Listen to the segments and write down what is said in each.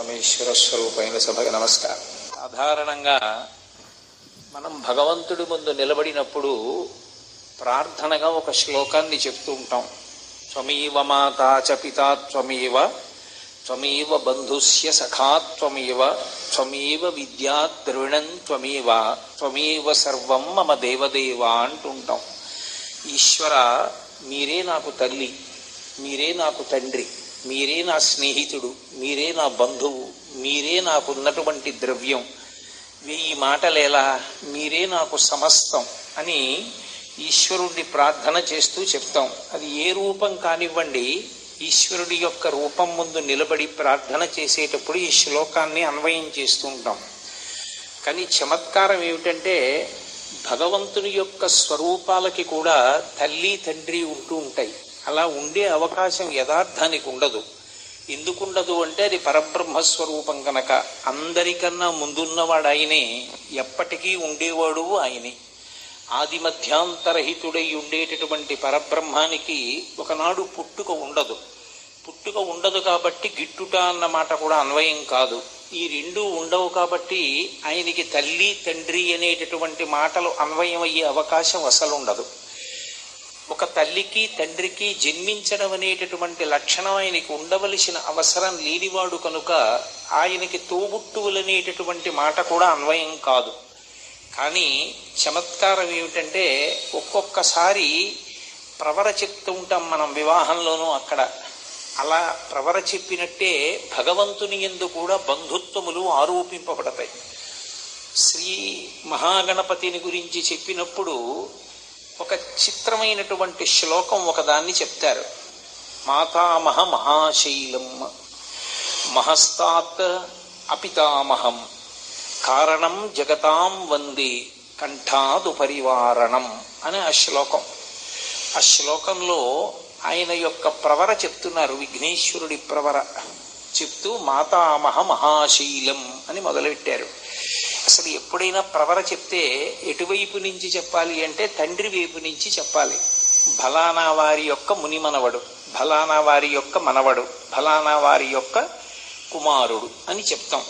పరమేశ్వర స్వరూపైన సభకు నమస్కారం. సాధారణంగా మనం భగవంతుడి ముందు నిలబడినప్పుడు ప్రార్థనగా ఒక శ్లోకాన్ని చెప్తూ ఉంటాం. త్వమేవ మాతా చ పితా త్వమేవ, త్వమేవ బంధుస్య సఖా త్వమేవ, త్వమేవ విద్యా ద్రవిణం త్వమేవ, త్వమేవ సర్వం మమ దేవదేవ అంటుంటాం. ఈశ్వర, మీరే నాకు తల్లి, మీరే నాకు తండ్రి, మీరే నా స్నేహితుడు, మీరే నా బంధువు, మీరే నాకున్నటువంటి ద్రవ్యం, 1000 మాటలేలా, మీరే నాకు సమస్తం అని ఈశ్వరుడిని ప్రార్థన చేస్తూ చెప్తాం. అది ఏ రూపం కానివ్వండి, ఈశ్వరుడి యొక్క రూపం ముందు నిలబడి ప్రార్థన చేసేటప్పుడు ఈ శ్లోకాన్ని అన్వయం చేస్తూ ఉంటాం. కానీ చమత్కారం ఏమిటంటే, భగవంతుని యొక్క స్వరూపాలకి కూడా తల్లి తండ్రి ఉంటూ ఉంటాయి. అలా ఉండే అవకాశం యథార్థానికి ఉండదు. ఎందుకుండదు అంటే, అది పరబ్రహ్మస్వరూపం కనుక. అందరికన్నా ముందున్నవాడు ఆయనే, ఎప్పటికీ ఉండేవాడు ఆయనే. ఆది మధ్యాంతరహితుడై ఉండేటటువంటి పరబ్రహ్మానికి ఒకనాడు పుట్టుక ఉండదు. పుట్టుక ఉండదు కాబట్టి గిట్టుట అన్న మాట కూడా అన్వయం కాదు. ఈ రెండూ ఉండవు కాబట్టి ఆయనకి తల్లి తండ్రి అనేటటువంటి మాటలు అన్వయం అయ్యే అవకాశం అసలు ఉండదు. ఒక తల్లికి తండ్రికి జన్మించడం అనేటటువంటి లక్షణం ఆయనకి ఉండవలసిన అవసరం లేనివాడు కనుక ఆయనకి తోబుట్టువులనేటటువంటి మాట కూడా అన్వయం కాదు. కానీ చమత్కారం ఏమిటంటే, ఒక్కొక్కసారి ప్రవర చెప్తూ ఉంటాం మనం వివాహంలోనూ. అక్కడ అలా ప్రవర చెప్పినట్టే భగవంతుని యందు కూడా బంధుత్వములు ఆరోపింపబడతాయి. శ్రీ మహాగణపతిని గురించి చెప్పినప్పుడు ఒక చిత్రమైనటువంటి శ్లోకం ఒకదాన్ని చెప్తారు. మాతామహ మహాశైలం మహస్తాత్ అపితామహం కారణం జగతాం వందే కంఠాదు పరివారణం అని ఆ శ్లోకం. ఆ శ్లోకంలో ఆయన యొక్క ప్రవర చెప్తున్నారు. విఘ్నేశ్వరుడి ప్రవర చెప్తూ మాతామహ మహాశైలం అని మొదలుపెట్టారు. అసలు ఎప్పుడైనా ప్రవర చెప్తే ఎటువైపు నుంచి చెప్పాలి అంటే, తండ్రి వైపు నుంచి చెప్పాలి. ఫలానా వారి యొక్క ముని మనవడు, ఫలానా వారి యొక్క మనవడు, ఫలానా వారి యొక్క కుమారుడు అని చెప్తాం.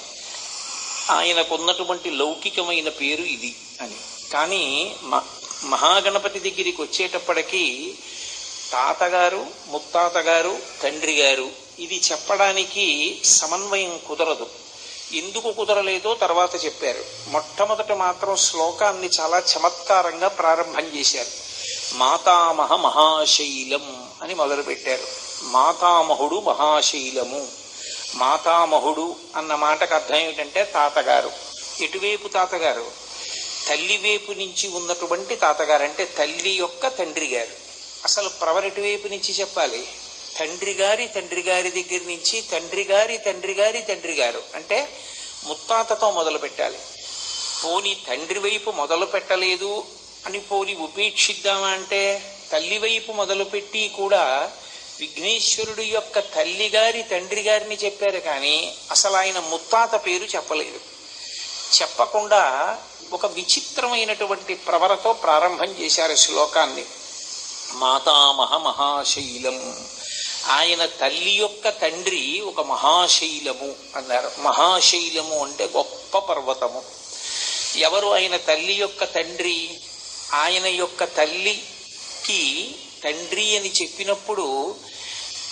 ఆయనకున్నటువంటి లౌకికమైన పేరు ఇది అని. కానీ మహాగణపతి దగ్గరికి వచ్చేటప్పటికీ తాతగారు, ముత్తాతగారు, తండ్రి గారు, ఇది చెప్పడానికి సమన్వయం కుదరదు. ఎందుకు కుదరలేదో తర్వాత చెప్పారు. మొట్టమొదట మాత్రం శ్లోకాన్ని చాలా చమత్కారంగా ప్రారంభం చేశారు. మాతామహ మహాశైలం అని మొదలుపెట్టారు. మాతామహుడు మహాశైలము. మాతామహుడు అన్న మాటకు అర్థం ఏమిటంటే తాతగారు. ఎటువైపు తాతగారు? తల్లి వైపు నుంచి ఉన్నటువంటి తాతగారు, అంటే తల్లి యొక్క తండ్రి గారు. అసలు ప్రవర ఎటువైపు నుంచి చెప్పాలి? తండ్రి గారి దగ్గర నుంచి తండ్రి గారి తండ్రి గారు, అంటే ముత్తాతతో మొదలు పెట్టాలి. పోని తండ్రి వైపు మొదలు పెట్టలేదు అని పోని ఉపేక్షిద్దామా అంటే, తల్లి వైపు మొదలుపెట్టి కూడా విఘ్నేశ్వరుడు యొక్క తల్లి గారి తండ్రి గారిని చెప్పారు. కానీ అసలు ఆయన ముత్తాత పేరు చెప్పలేదు. చెప్పకుండా ఒక విచిత్రమైనటువంటి ప్రవరతో ప్రారంభం చేశారు శ్లోకాన్ని. మాతామహ మహాశైలం, ఆయన తల్లి యొక్క తండ్రి ఒక మహాశైలము అన్నారు. మహాశైలము అంటే గొప్ప పర్వతము. ఎవరు ఆయన తల్లి యొక్క తండ్రి? ఆయన యొక్క తల్లికి తండ్రి అని చెప్పినప్పుడు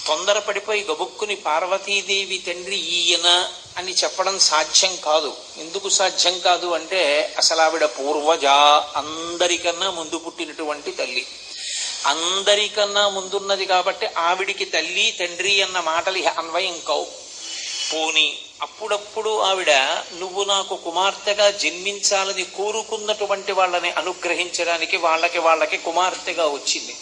తొందరపడిపోయి గబుక్కుని పార్వతీదేవి తండ్రి ఈయన అని చెప్పడం సాధ్యం కాదు. ఎందుకు సాధ్యం కాదు అంటే, అసలు ఆవిడ పూర్వజ, అందరికన్నా ముందు పుట్టినటువంటి తల్లి, అందరికన్నా ముందున్నది కాబట్టి ఆవిడికి తల్లి తండ్రి అన్న మాటలు అన్వయం కావు. పోని అప్పుడప్పుడు ఆవిడ నువ్వు నాకు కుమార్తెగా జన్మించాలని కోరుకున్నటువంటి వాళ్ళని అనుగ్రహించడానికి వాళ్ళకి కుమార్తెగా వచ్చింది.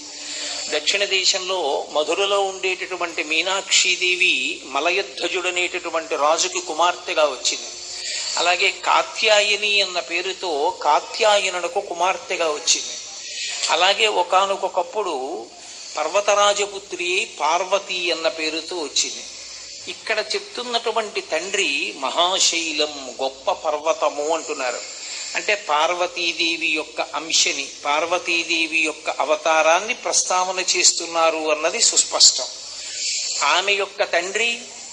దక్షిణ దేశంలో మధురలో ఉండేటటువంటి మీనాక్షీదేవి మలయధ్వజుడనేటటువంటి రాజుకి కుమార్తెగా వచ్చింది. అలాగే కాత్యాయని అన్న పేరుతో కాత్యాయనునకు కుమార్తెగా వచ్చింది. అలాగే ఒకానొకప్పుడు పర్వతరాజపుత్రి పార్వతి అన్న పేరుతో వచ్చింది. ఇక్కడ చెప్తున్నటువంటి తండ్రి మహాశైలం, గొప్ప పర్వతము అంటున్నారు. అంటే పార్వతీదేవి యొక్క అంశని, పార్వతీదేవి యొక్క అవతారాన్ని ప్రస్తావన చేస్తున్నారు అన్నది సుస్పష్టం. ఆమె యొక్క తండ్రి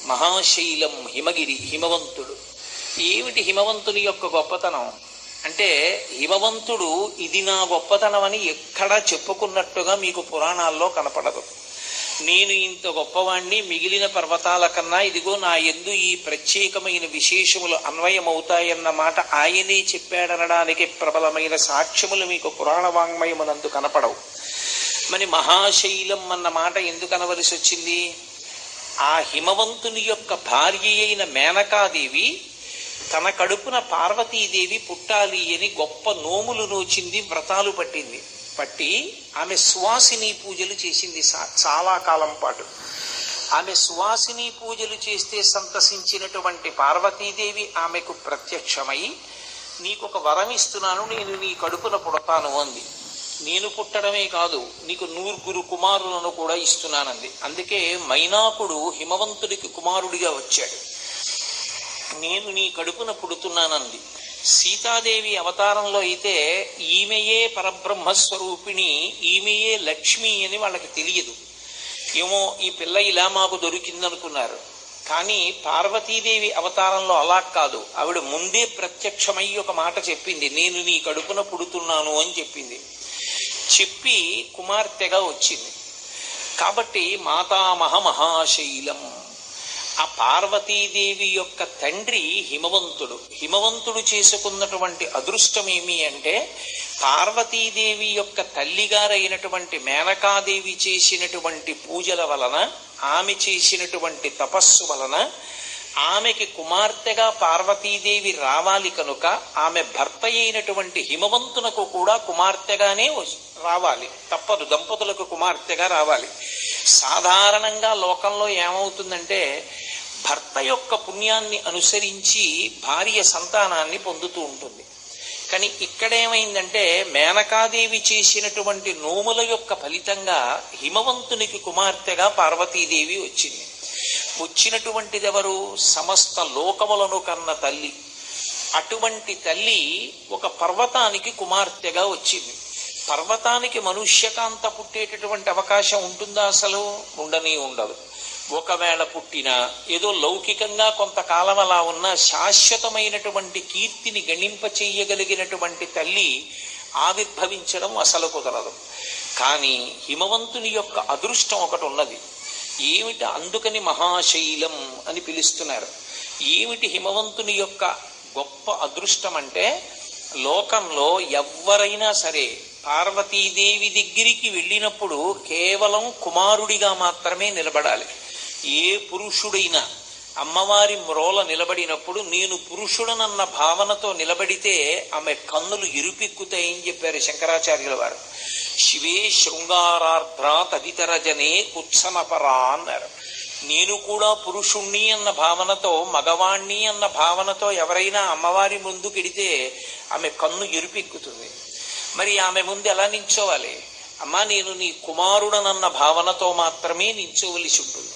మహాశైలం హిమగిరి, హిమవంతుడు. ఏమిటి హిమవంతుని యొక్క గొప్పతనం అంటే, హిమవంతుడు ఇది నా గొప్పతనం అని ఎక్కడా చెప్పుకున్నట్టుగా మీకు పురాణాల్లో కనపడదు. నేను ఇంత గొప్పవాణ్ణి, మిగిలిన పర్వతాల కన్నా ఇదిగో నా యందు ఈ ప్రత్యేకమైన విశేషములు అన్వయమవుతాయన్న మాట ఆయనే చెప్పాడనడానికి ప్రబలమైన సాక్ష్యములు మీకు పురాణ వాంగ్మయమునందు కనపడవు. మరి మహాశైలం అన్న మాట ఎందుకు అనవలసి వచ్చింది? ఆ హిమవంతుని యొక్క భార్య అయిన మేనకాదేవి తన కడుపున పార్వతీదేవి పుట్టాలి అని గొప్ప నోములు నోచింది, వ్రతాలు పట్టి ఆమె సువాసిని పూజలు చేసింది చాలా కాలం పాటు. ఆమె సువాసిని పూజలు చేస్తే సంతసించినటువంటి పార్వతీదేవి ఆమెకు ప్రత్యక్షమై, నీకొక వరం ఇస్తున్నాను, నేను నీ కడుపున పుడతాను అంది. నేను పుట్టడమే కాదు, నీకు 9 కుమారులను కూడా ఇస్తున్నానంది. అందుకే మైనాకుడు హిమవంతుడికి కుమారుడిగా వచ్చాడు. నేను నీ కడుపున పుడుతున్నానంది. సీతాదేవి అవతారంలో అయితే ఈమెయే పరబ్రహ్మస్వరూపిణి, ఈమెయే లక్ష్మి అని వాళ్ళకి తెలియదు. ఏమో ఈ పిల్ల ఇలా మాకు దొరికిందనుకున్నారు. కానీ పార్వతీదేవి అవతారంలో అలా కాదు. ఆవిడ ముందే ప్రత్యక్షమై ఒక మాట చెప్పింది, నేను నీ కడుపున పుడుతున్నాను అని చెప్పింది. చెప్పి కుమార్తెగా వచ్చింది. కాబట్టి మాతామహ మహాశైలం. ఆ పార్వతీదేవి యొక్క తండ్రి హిమవంతుడు. హిమవంతుడు చేసుకున్నటువంటి అదృష్టం ఏమి అంటే, పార్వతీదేవి యొక్క తల్లిగారైనటువంటి మేనకాదేవి చేసినటువంటి పూజల వలన, ఆమె చేసినటువంటి తపస్సు వలన ఆమెకి కుమార్తెగా పార్వతీదేవి రావాలి కనుక ఆమె భర్త అయినటువంటి హిమవంతునకు కూడా కుమార్తెగానే రావాలి, తప్పదు. దంపతులకు కుమార్తెగా రావాలి. సాధారణంగా లోకంలో ఏమవుతుందంటే, భర్త యొక్క పుణ్యాన్ని అనుసరించి భార్య సంతానాన్ని పొందుతూ ఉంటుంది. కానీ ఇక్కడేమైందంటే, మేనకాదేవి చేసినటువంటి నోముల యొక్క ఫలితంగా హిమవంతునికి కుమార్తెగా పార్వతీదేవి వచ్చింది. వచ్చినటువంటిది ఎవరు? సమస్త లోకములను కన్న తల్లి. అటువంటి తల్లి ఒక పర్వతానికి కుమార్తెగా వచ్చింది. పర్వతానికి మనుష్యకాంత పుట్టేటటువంటి అవకాశం ఉంటుందా? అసలు ఉండనే ఉండదు. ఒకవేళ పుట్టినా ఏదో లౌకికంగా కొంతకాలం అలా ఉన్న శాశ్వతమైనటువంటి కీర్తిని గణింప చెయ్యగలిగినటువంటి తల్లి ఆవిర్భవించడం అసలు కుదరదు. కానీ హిమవంతుని యొక్క అదృష్టం ఒకటి ఉన్నది. ఏమిటి? అందుకని మహాశైలం అని పిలుస్తున్నారు. ఏమిటి హిమవంతుని యొక్క గొప్ప అదృష్టం అంటే, లోకంలో ఎవ్వరైనా సరే పార్వతీదేవి దగ్గరికి వెళ్ళినప్పుడు కేవలం కుమారుడిగా మాత్రమే నిలబడాలి. ఏ పురుషుడైనా అమ్మవారి మ్రోల నిలబడినప్పుడు నేను పురుషుడనన్న భావనతో నిలబడితే ఆమె కన్నులు ఇరుపెక్కుతాయని చెప్పారు శంకరాచార్యుల వారు. శివే శృంగారార్ధ్ర తదితర జనే కుత్సనపరా అన్నారు. నేను కూడా పురుషుణ్ణి అన్న భావనతో, మగవాణ్ణి అన్న భావనతో ఎవరైనా అమ్మవారి ముందుకెడితే ఆమె కన్ను ఎరుపెక్కుతుంది. మరి ఆమె ముందు ఎలా నించోవాలి? అమ్మా నేను నీ కుమారుడనన్న భావనతో మాత్రమే నించోవలసి ఉంటుంది.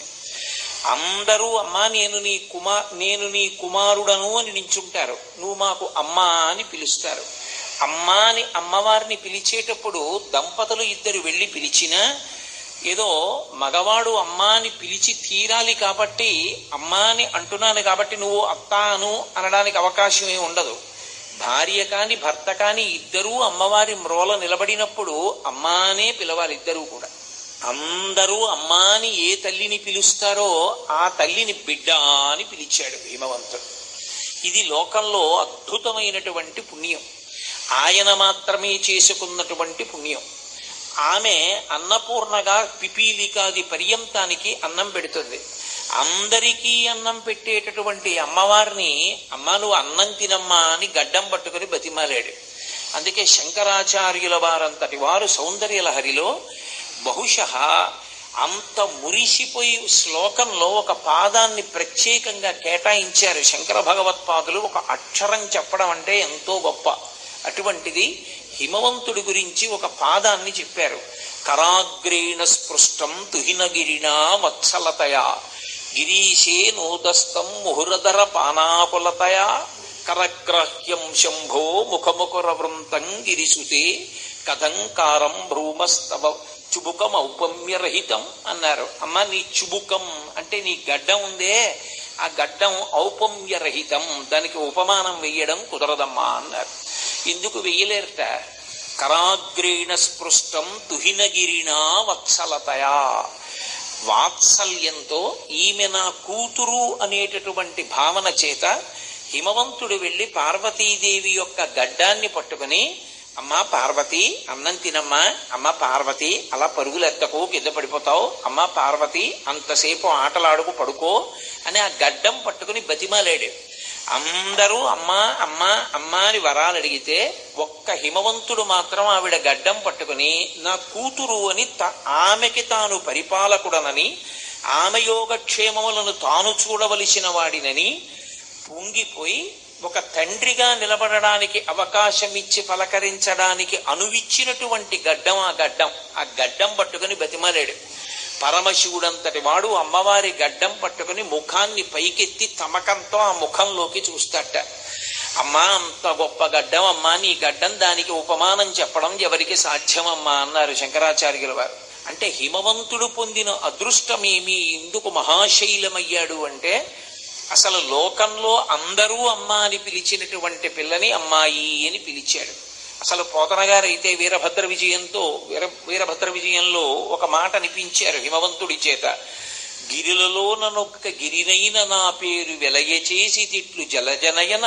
అందరూ అమ్మా నేను నీ కుమారుడను అని నించుంటారు. నువ్వు మాకు అమ్మా అని పిలుస్తారు. అమ్మా అని అమ్మవారిని పిలిచేటప్పుడు దంపతులు ఇద్దరు వెళ్ళి పిలిచినా ఏదో మగవాడు అమ్మా అని పిలిచి తీరాలి కాబట్టి, అమ్మా అని అంటున్నాను కాబట్టి నువ్వు అత్తాను అనడానికి అవకాశమే ఉండదు. భార్య కాని భర్త కాని ఇద్దరూ అమ్మవారి మ్రోల నిలబడినప్పుడు అమ్మా అనే పిలవాలి ఇద్దరూ కూడా. అందరూ అమ్మా అని ఏ తల్లిని పిలుస్తారో ఆ తల్లిని బిడ్డ అని పిలిచాడు హిమవంతుడు. ఇది లోకంలో అద్భుతమైనటువంటి పుణ్యం. ఆయన మాత్రమే చేసుకున్నటువంటి పుణ్యం. ఆమె అన్నపూర్ణగా పిపీలికాది పర్యంతానికి అన్నం పెడుతుంది. అందరికీ అన్నం పెట్టేటటువంటి అమ్మవారిని అమ్మ నువ్వు అన్నం తినమ్మా అని గడ్డం పట్టుకుని బతిమాలాడు. అందుకే శంకరాచార్యుల వారంతటి వారు సౌందర్యలహరిలో బహుశః అంత మురిసిపోయి శ్లోకంలో ఒక పాదాన్ని ప్రత్యేకంగా కేటాయించారు శంకర భగవత్పాదులు. ఒక అక్షరం చెప్పడం అంటే ఎంతో గొప్ప. అటువంటిది హిమవంతుడి గురించి ఒక పాదాన్ని చెప్పారు. కరాగ్రేణ స్పృష్టం తుహినగిరినా వత్సలతయా గిరీశే నోదస్తం ముహురధర పానాపులతయా కరగ్రాహ్యం శంభో ముఖముఖర వృంతం గిరిసుతే కథంకారం భ్రూమస్తవ చుబుకం ఔపమ్యరహితం అన్నారు. అమ్మ నీ చుబుకం అంటే నీ గడ్డం ఉందే, ఆ గడ్డం ఔపమ్యరహితం, దానికి ఉపమానం వెయ్యడం కుదరదమ్మా అన్నారు. ఎందుకు వెయ్యలేరట? కరాగ్రేణ స్పృష్టం తుహినగిరినా వత్సలతయా, వాత్సల్యంతో ఈమె నా కూతురు అనేటటువంటి భావన చేత హిమవంతుడు వెళ్ళి పార్వతీదేవి యొక్క గడ్డాన్ని పట్టుకుని, అమ్మా పార్వతి అన్నం తినమ్మా, అమ్మ పార్వతి అలా పరుగులు ఎత్తకు కింద పడిపోతావు, అమ్మా పార్వతి అంతసేపు ఆటలాడుకు పడుకో అని ఆ గడ్డం పట్టుకుని బతిమాలాడు. అందరూ అమ్మా అమ్మా అమ్మా అని వరాలు అడిగితే ఒక్క హిమవంతుడు మాత్రం ఆవిడ గడ్డం పట్టుకుని నా కూతురు అని ఆమెకి తాను పరిపాలకుడనని, ఆమె యోగక్షేమములను తాను చూడవలసిన వాడినని పొంగిపోయి ఒక తండ్రిగా నిలబడడానికి అవకాశం ఇచ్చి పలకరించడానికి అనువిచ్చినటువంటి గడ్డం ఆ గడ్డం పట్టుకుని బతిమాలాడు. పరమశివుడంతటి వాడు అమ్మవారి గడ్డం పట్టుకుని ముఖాన్ని పైకెత్తి తమకంతో ఆ ముఖంలోకి చూస్తాట. అమ్మా అంత గొప్ప గడ్డం అమ్మా, నీ గడ్డం దానికి ఉపమానం చెప్పడం ఎవరికి సాధ్యమమ్మా అన్నారు శంకరాచార్యుల వారు. అంటే హిమవంతుడు పొందిన అదృష్టమేమి, ఎందుకు మహాశైలమయ్యాడు అంటే అసలు లోకంలో అందరూ అమ్మ అని పిలిచినటువంటి పిల్లని అమ్మాయి అని పిలిచాడు. అసలు పోతన గారు అయితే వీరభద్ర విజయంలో ఒక మాట అనిపించారు హిమవంతుడి చేత. గిరిలలో ననొక్క గిరినైన నా పేరు వెలయ చేసి తిట్లు జలజనయన,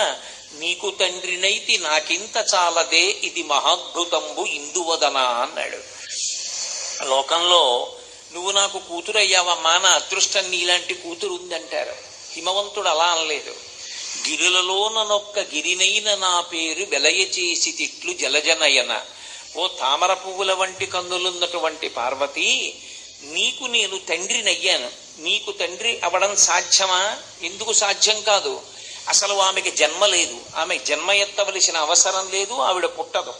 నీకు తండ్రినైతి నాకింత చాలదే ఇది మహాద్భుతంబు ఇందువదన అన్నాడు. లోకంలో నువ్వు నాకు కూతురు అయ్యావమ్మా, నా అదృష్టం నీలాంటి కూతురు ఉందంటారు. హిమవంతుడు అలా అనలేదు. గిరులలో ననొక్క గిరినైన నా పేరు వెలయ చేసి తిట్లు జలజనయన, ఓ తామర పువ్వుల వంటి కన్నులున్నటువంటి పార్వతి, నీకు నేను తండ్రినయ్యాను. నీకు తండ్రి అవడం సాధ్యమా? ఎందుకు సాధ్యం కాదు? అసలు ఆమెకి జన్మ లేదు, ఆమె జన్మ ఎత్తవలసిన అవసరం లేదు, ఆవిడ పుట్టదు.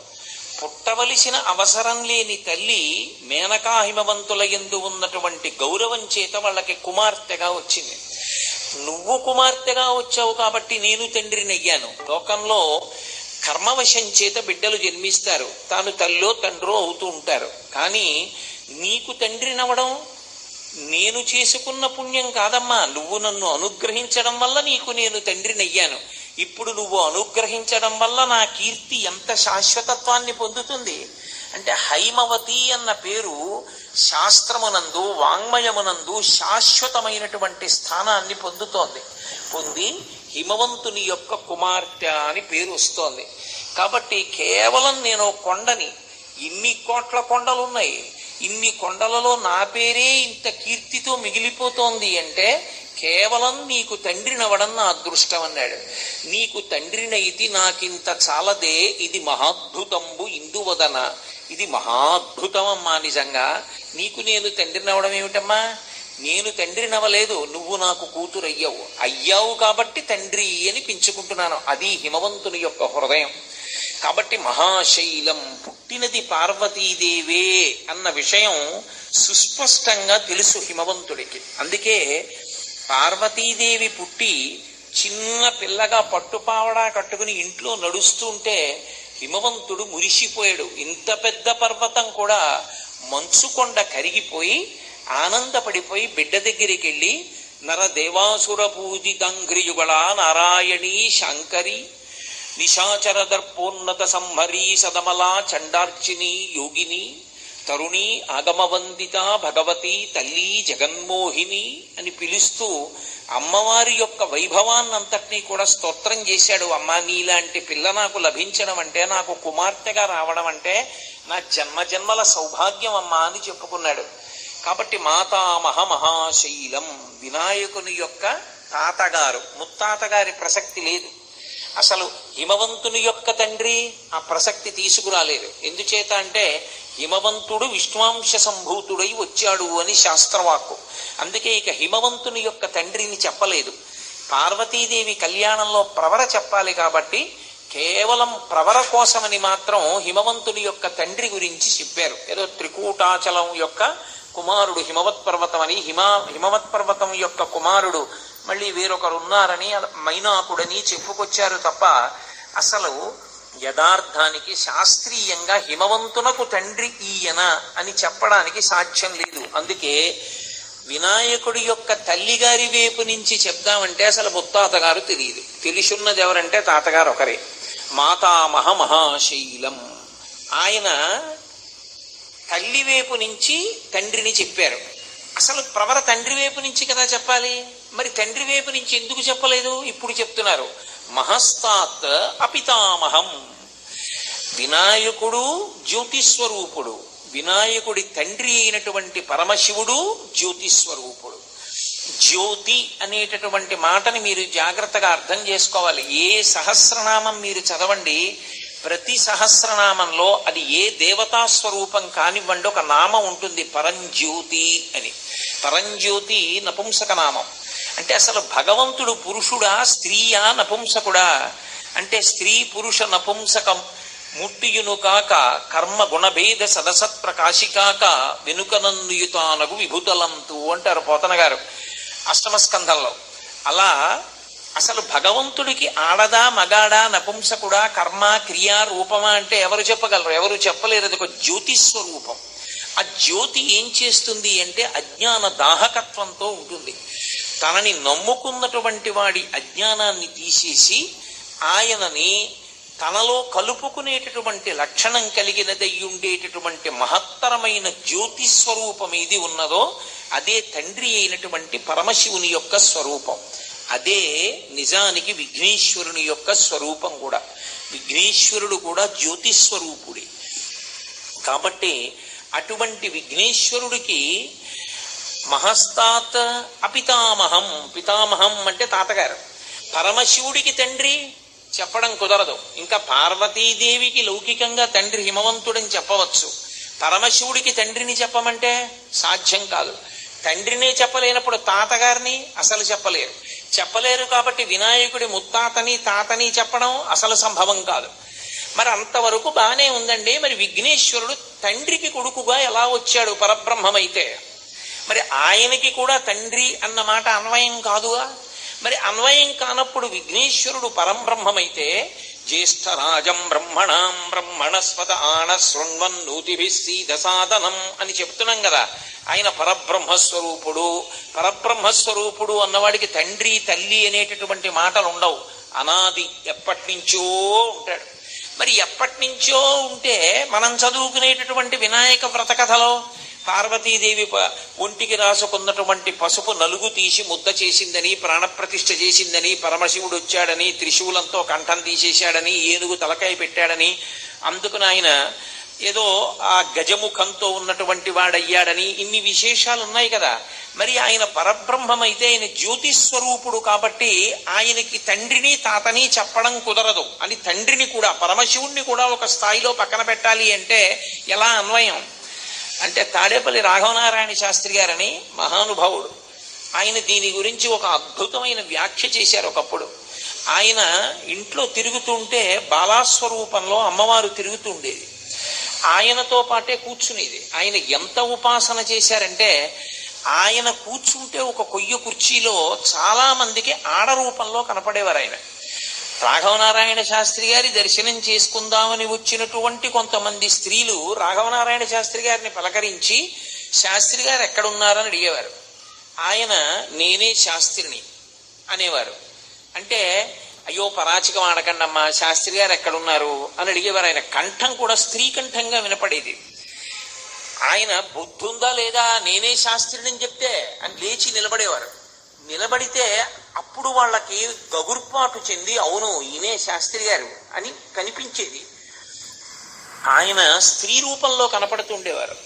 పుట్టవలసిన అవసరం లేని తల్లి మేనకా హిమవంతుల యందు ఉన్నటువంటి గౌరవం చేత వాళ్ళకి కుమార్తెగా వచ్చింది. నువ్వు కుమార్తెగా వచ్చావు కాబట్టి నేను తండ్రినయ్యాను. లోకంలో కర్మవశం చేత బిడ్డలు జన్మిస్తారు, తాను తల్లో తండ్రో అవుతూ ఉంటారు. కానీ నీకు తండ్రినవడం నేను చేసుకున్న పుణ్యం కాదమ్మా, నువ్వు నన్ను అనుగ్రహించడం వల్ల నీకు నేను తండ్రినయ్యాను. ఇప్పుడు నువ్వు అనుగ్రహించడం వల్ల నా కీర్తి ఎంత శాశ్వతత్వాన్ని పొందుతుంది అంటే, హైమవతి అన్న పేరు శాస్త్రమునందు వాంగ్మయమునందు శాశ్వతమైనటువంటి స్థానాన్ని పొందుతోంది. పొంది హిమవంతుని యొక్క కుమార్తె అని పేరు వస్తోంది. కాబట్టి కేవలం నేను కొండని, ఇన్ని కోట్ల కొండలున్నాయి, ఇన్ని కొండలలో నా పేరే ఇంత కీర్తితో మిగిలిపోతోంది అంటే కేవలం నీకు తండ్రినవడం నా అదృష్టం అన్నాడు. నీకు తండ్రినైతి నాకింత చాలదే ఇది మహాద్భుతంబు ఇందువదన, ఇది మహాద్భుతం అమ్మా. నిజంగా నీకు నేను తండ్రినవడం ఏమిటమ్మా? నేను తండ్రినవలేదు, నువ్వు నాకు కూతురు అయ్యావు కాబట్టి తండ్రి అని పెంచుకుంటున్నాను. అది హిమవంతుని యొక్క హృదయం. కాబట్టి మహాశైలం పుట్టినది పార్వతీదేవే అన్న విషయం సుస్పష్టంగా తెలుసు హిమవంతుడికి. అందుకే పార్వతీదేవి పుట్టి చిన్న పిల్లగా పట్టుపావడా కట్టుకుని ఇంట్లో నడుస్తుంటే హిమవంతుడు మురిసిపోయాడు. ఇంత పెద్ద పర్వతం కూడా మంచుకొండ కరిగిపోయి ఆనందపడిపోయి బిడ్డ దగ్గరికి వెళ్ళి, నరదేవాసుర పూజితంఘ్రియుగళ నారాయణీ శాంకరి నిశాచర దర్పోన్నత సంహరీ సదమలా చండార్చిని యోగిని తరుణి ఆగమవందిత భగవతి తల్లి జగన్మోహిని అని పిలుస్తూ అమ్మవారి యొక్క వైభవాన్నంతటినీ కూడా స్తోత్రం చేశాడు. అమ్మ నీలాంటి పిల్ల నాకు లభించడం అంటే, నాకు కుమార్తెగా రావడం అంటే నా జన్మజన్మల సౌభాగ్యం అమ్మా అని చెప్పుకున్నాడు. కాబట్టి మాతామహ మహాశైలం, వినాయకుని యొక్క తాతగారు, ముత్తాతగారి ప్రసక్తి లేదు. అసలు హిమవంతుని యొక్క తండ్రి ఆ ప్రసక్తి తీసుకురాలేదు. ఎందుచేత అంటే హిమవంతుడు విష్ణువాంశ సంభూతుడై వచ్చాడు అని శాస్త్రవాక్కు. అందుకే ఇక హిమవంతుని యొక్క తండ్రిని చెప్పలేదు. పార్వతీదేవి కళ్యాణంలో ప్రవర చెప్పాలి కాబట్టి కేవలం ప్రవర కోసమని మాత్రం హిమవంతుని యొక్క తండ్రి గురించి చెప్పారు. ఏదో త్రికూటాచలం యొక్క కుమారుడు హిమవత్ పర్వతం అని, హిమవత్ పర్వతం యొక్క కుమారుడు మళ్ళీ వేరొకరు ఉన్నారని మైనాకుడని చెప్పుకొచ్చారు తప్ప అసలు యథార్థానికి శాస్త్రీయంగా హిమవంతునకు తండ్రి ఈయన అని చెప్పడానికి సాధ్యం లేదు. అందుకే వినాయకుడి యొక్క తల్లిగారి వైపు నుంచి చెప్దామంటే అసలు ముత్తాతగారు తెలియదు. తెలిసున్నది ఎవరంటే తాతగారు ఒకరే, మాతామహ మహాశైలం. ఆయన తల్లి వైపు నుంచి తండ్రిని చెప్పారు. అసలు ప్రవర తండ్రి వైపు నుంచి కదా చెప్పాలి, మరి తండ్రి వైపు నుంచి ఎందుకు చెప్పలేదు? ఇప్పుడు చెప్తున్నారు, మహస్తాత్ అపితామహం. వినాయకుడు జ్యోతిస్వరూపుడు, వినాయకుడి తండ్రి అయినటువంటి పరమశివుడు జ్యోతిస్వరూపుడు. జ్యోతి అనేటటువంటి మాటని మీరు జాగ్రత్తగా అర్థం చేసుకోవాలి. ఏ సహస్రనామం మీరు చదవండి, ప్రతి సహస్రనామంలో అది ఏ దేవతా స్వరూపం కానివ్వండి ఒక నామం ఉంటుంది, పరంజ్యోతి అని. పరంజ్యోతి నపుంసక నామం. అంటే అసలు భగవంతుడు పురుషుడా స్త్రీయా నపుంసకుడా అంటే స్త్రీ పురుష నపుంసకం ముట్టియును కాక కర్మ గుణభేద సదసత్ ప్రకాశికాక వెనుకనందుయుతానగు విభుతలంతు అంటారు పోతన గారు అష్టమ స్కంధంలో. అలా అసలు భగవంతుడికి ఆడదా మగాడా నపుంసకుడా కర్మ క్రియా రూపమా అంటే ఎవరు చెప్పగలరు? ఎవరు చెప్పలేరు. అది ఒక జ్యోతిస్వరూపం. ఆ జ్యోతి ఏం చేస్తుంది అంటే అజ్ఞాన దాహకత్వంతో ఉంటుంది. తనని నమ్ముకున్నటువంటి వాడి అజ్ఞానాన్ని తీసేసి ఆయనని తనలో కలుపుకునేటటువంటి లక్షణం కలిగినదయ్యుండేటటువంటి మహత్తరమైన జ్యోతి స్వరూపం ఏది ఉన్నదో అదే తండ్రి అయినటువంటి పరమశివుని యొక్క స్వరూపం. అదే నిజానికి విఘ్నేశ్వరుని యొక్క స్వరూపం కూడా. విఘ్నేశ్వరుడు కూడా జ్యోతిస్వరూపుడే. కాబట్టి అటువంటి విఘ్నేశ్వరుడికి మహస్తాత్ అపితామహం, పితామహం అంటే తాతగారు. పరమశివుడికి తండ్రి చెప్పడం కుదరదు. ఇంకా పార్వతీదేవికి లౌకికంగా తండ్రి హిమవంతుడని చెప్పవచ్చు, పరమశివుడికి తండ్రిని చెప్పమంటే సాధ్యం కాదు. తండ్రినే చెప్పలేనప్పుడు తాతగారిని అసలు చెప్పలేరు. కాబట్టి వినాయకుడి ముత్తాతని తాతని చెప్పడం అసలు సంభవం కాదు. మరి అంతవరకు బానే ఉందండి. మరి విఘ్నేశ్వరుడు తండ్రికి కొడుకుగా ఎలా వచ్చాడు పరబ్రహ్మమైతే? మరి ఆయనకి కూడా తండ్రి అన్న మాట అన్వయం కాదుగా. మరి అన్వయం కానప్పుడు విఘ్నేశ్వరుడు పరంబ్రహ్మమైతే జ్యేష్ఠరాజం బ్రహ్మణాం బ్రహ్మణస్పత ఆన శృణ్వన్నూతిభిస్సీద సాధనం అని చెప్తున్నాం కదా. ఆయన పరబ్రహ్మస్వరూపుడు. పరబ్రహ్మస్వరూపుడు అన్నవాడికి తండ్రి తల్లి అనేటటువంటి మాటలు ఉండవు. అనాది ఎప్పటి నుంచో ఉంటాడు. మరి ఎప్పటి నుంచో ఉంటే మనం చదువుకునేటటువంటి వినాయక వ్రత కథలో పార్వతీదేవి ఒంటికి రాసుకున్నటువంటి పసుపు నలుగు తీసి ముద్ద చేసిందని, ప్రాణప్రతిష్ఠ చేసిందని, పరమశివుడు వచ్చాడని, త్రిశూలంతో కంఠం తీసేశాడని, ఏనుగు తలకాయ పెట్టాడని, అందుకుని ఆయన ఏదో ఆ గజముఖంతో ఉన్నటువంటి వాడయ్యాడని ఇన్ని విశేషాలు ఉన్నాయి కదా. మరి ఆయన పరబ్రహ్మమైతే ఆయన జ్యోతిస్వరూపుడు కాబట్టి ఆయనకి తండ్రిని తాతని చెప్పడం కుదరదు అని తండ్రిని కూడా పరమశివుణ్ణి కూడా ఒక స్థాయిలో పక్కన పెట్టాలి అంటే ఎలా అన్వయం అంటే తాడేపల్లి రాఘవనారాయణ శాస్త్రి గారని మహానుభావుడు, ఆయన దీని గురించి ఒక అద్భుతమైన వ్యాఖ్య చేశారు. ఒకప్పుడు ఆయన ఇంట్లో తిరుగుతుంటే బాలాస్వరూపంలో అమ్మవారు తిరుగుతుండేది, ఆయనతో పాటే కూర్చునేది. ఆయన ఎంత ఉపాసన చేశారంటే ఆయన కూర్చుంటే ఒక కొయ్య కుర్చీలో చాలా మందికి ఆడరూపంలో కనపడేవారు. ఆయన రాఘవనారాయణ శాస్త్రి గారి దర్శనం చేసుకుందామని వచ్చినటువంటి కొంతమంది స్త్రీలు రాఘవనారాయణ శాస్త్రి గారిని పలకరించి శాస్త్రి గారు ఎక్కడున్నారని అడిగేవారు. ఆయన నేనే శాస్త్రిని అనేవారు. అంటే అయ్యో పరాచికం ఆడకండమ్మా, శాస్త్రి గారు ఎక్కడున్నారు అని అడిగేవారు. ఆయన కంఠం కూడా స్త్రీ కంఠంగా వినపడేది. ఆయన బుద్ధుందా లేదా నేనే శాస్త్రిని అని చెప్తే అని లేచి నిలబడేవారు. నిలబడితే అప్పుడు వాళ్ళకి గగుర్పాటు చెంది అవును ఈయనే శాస్త్రి గారు అని కనిపించేది. ఆయన స్త్రీ రూపంలో కనపడుతుండేవారు.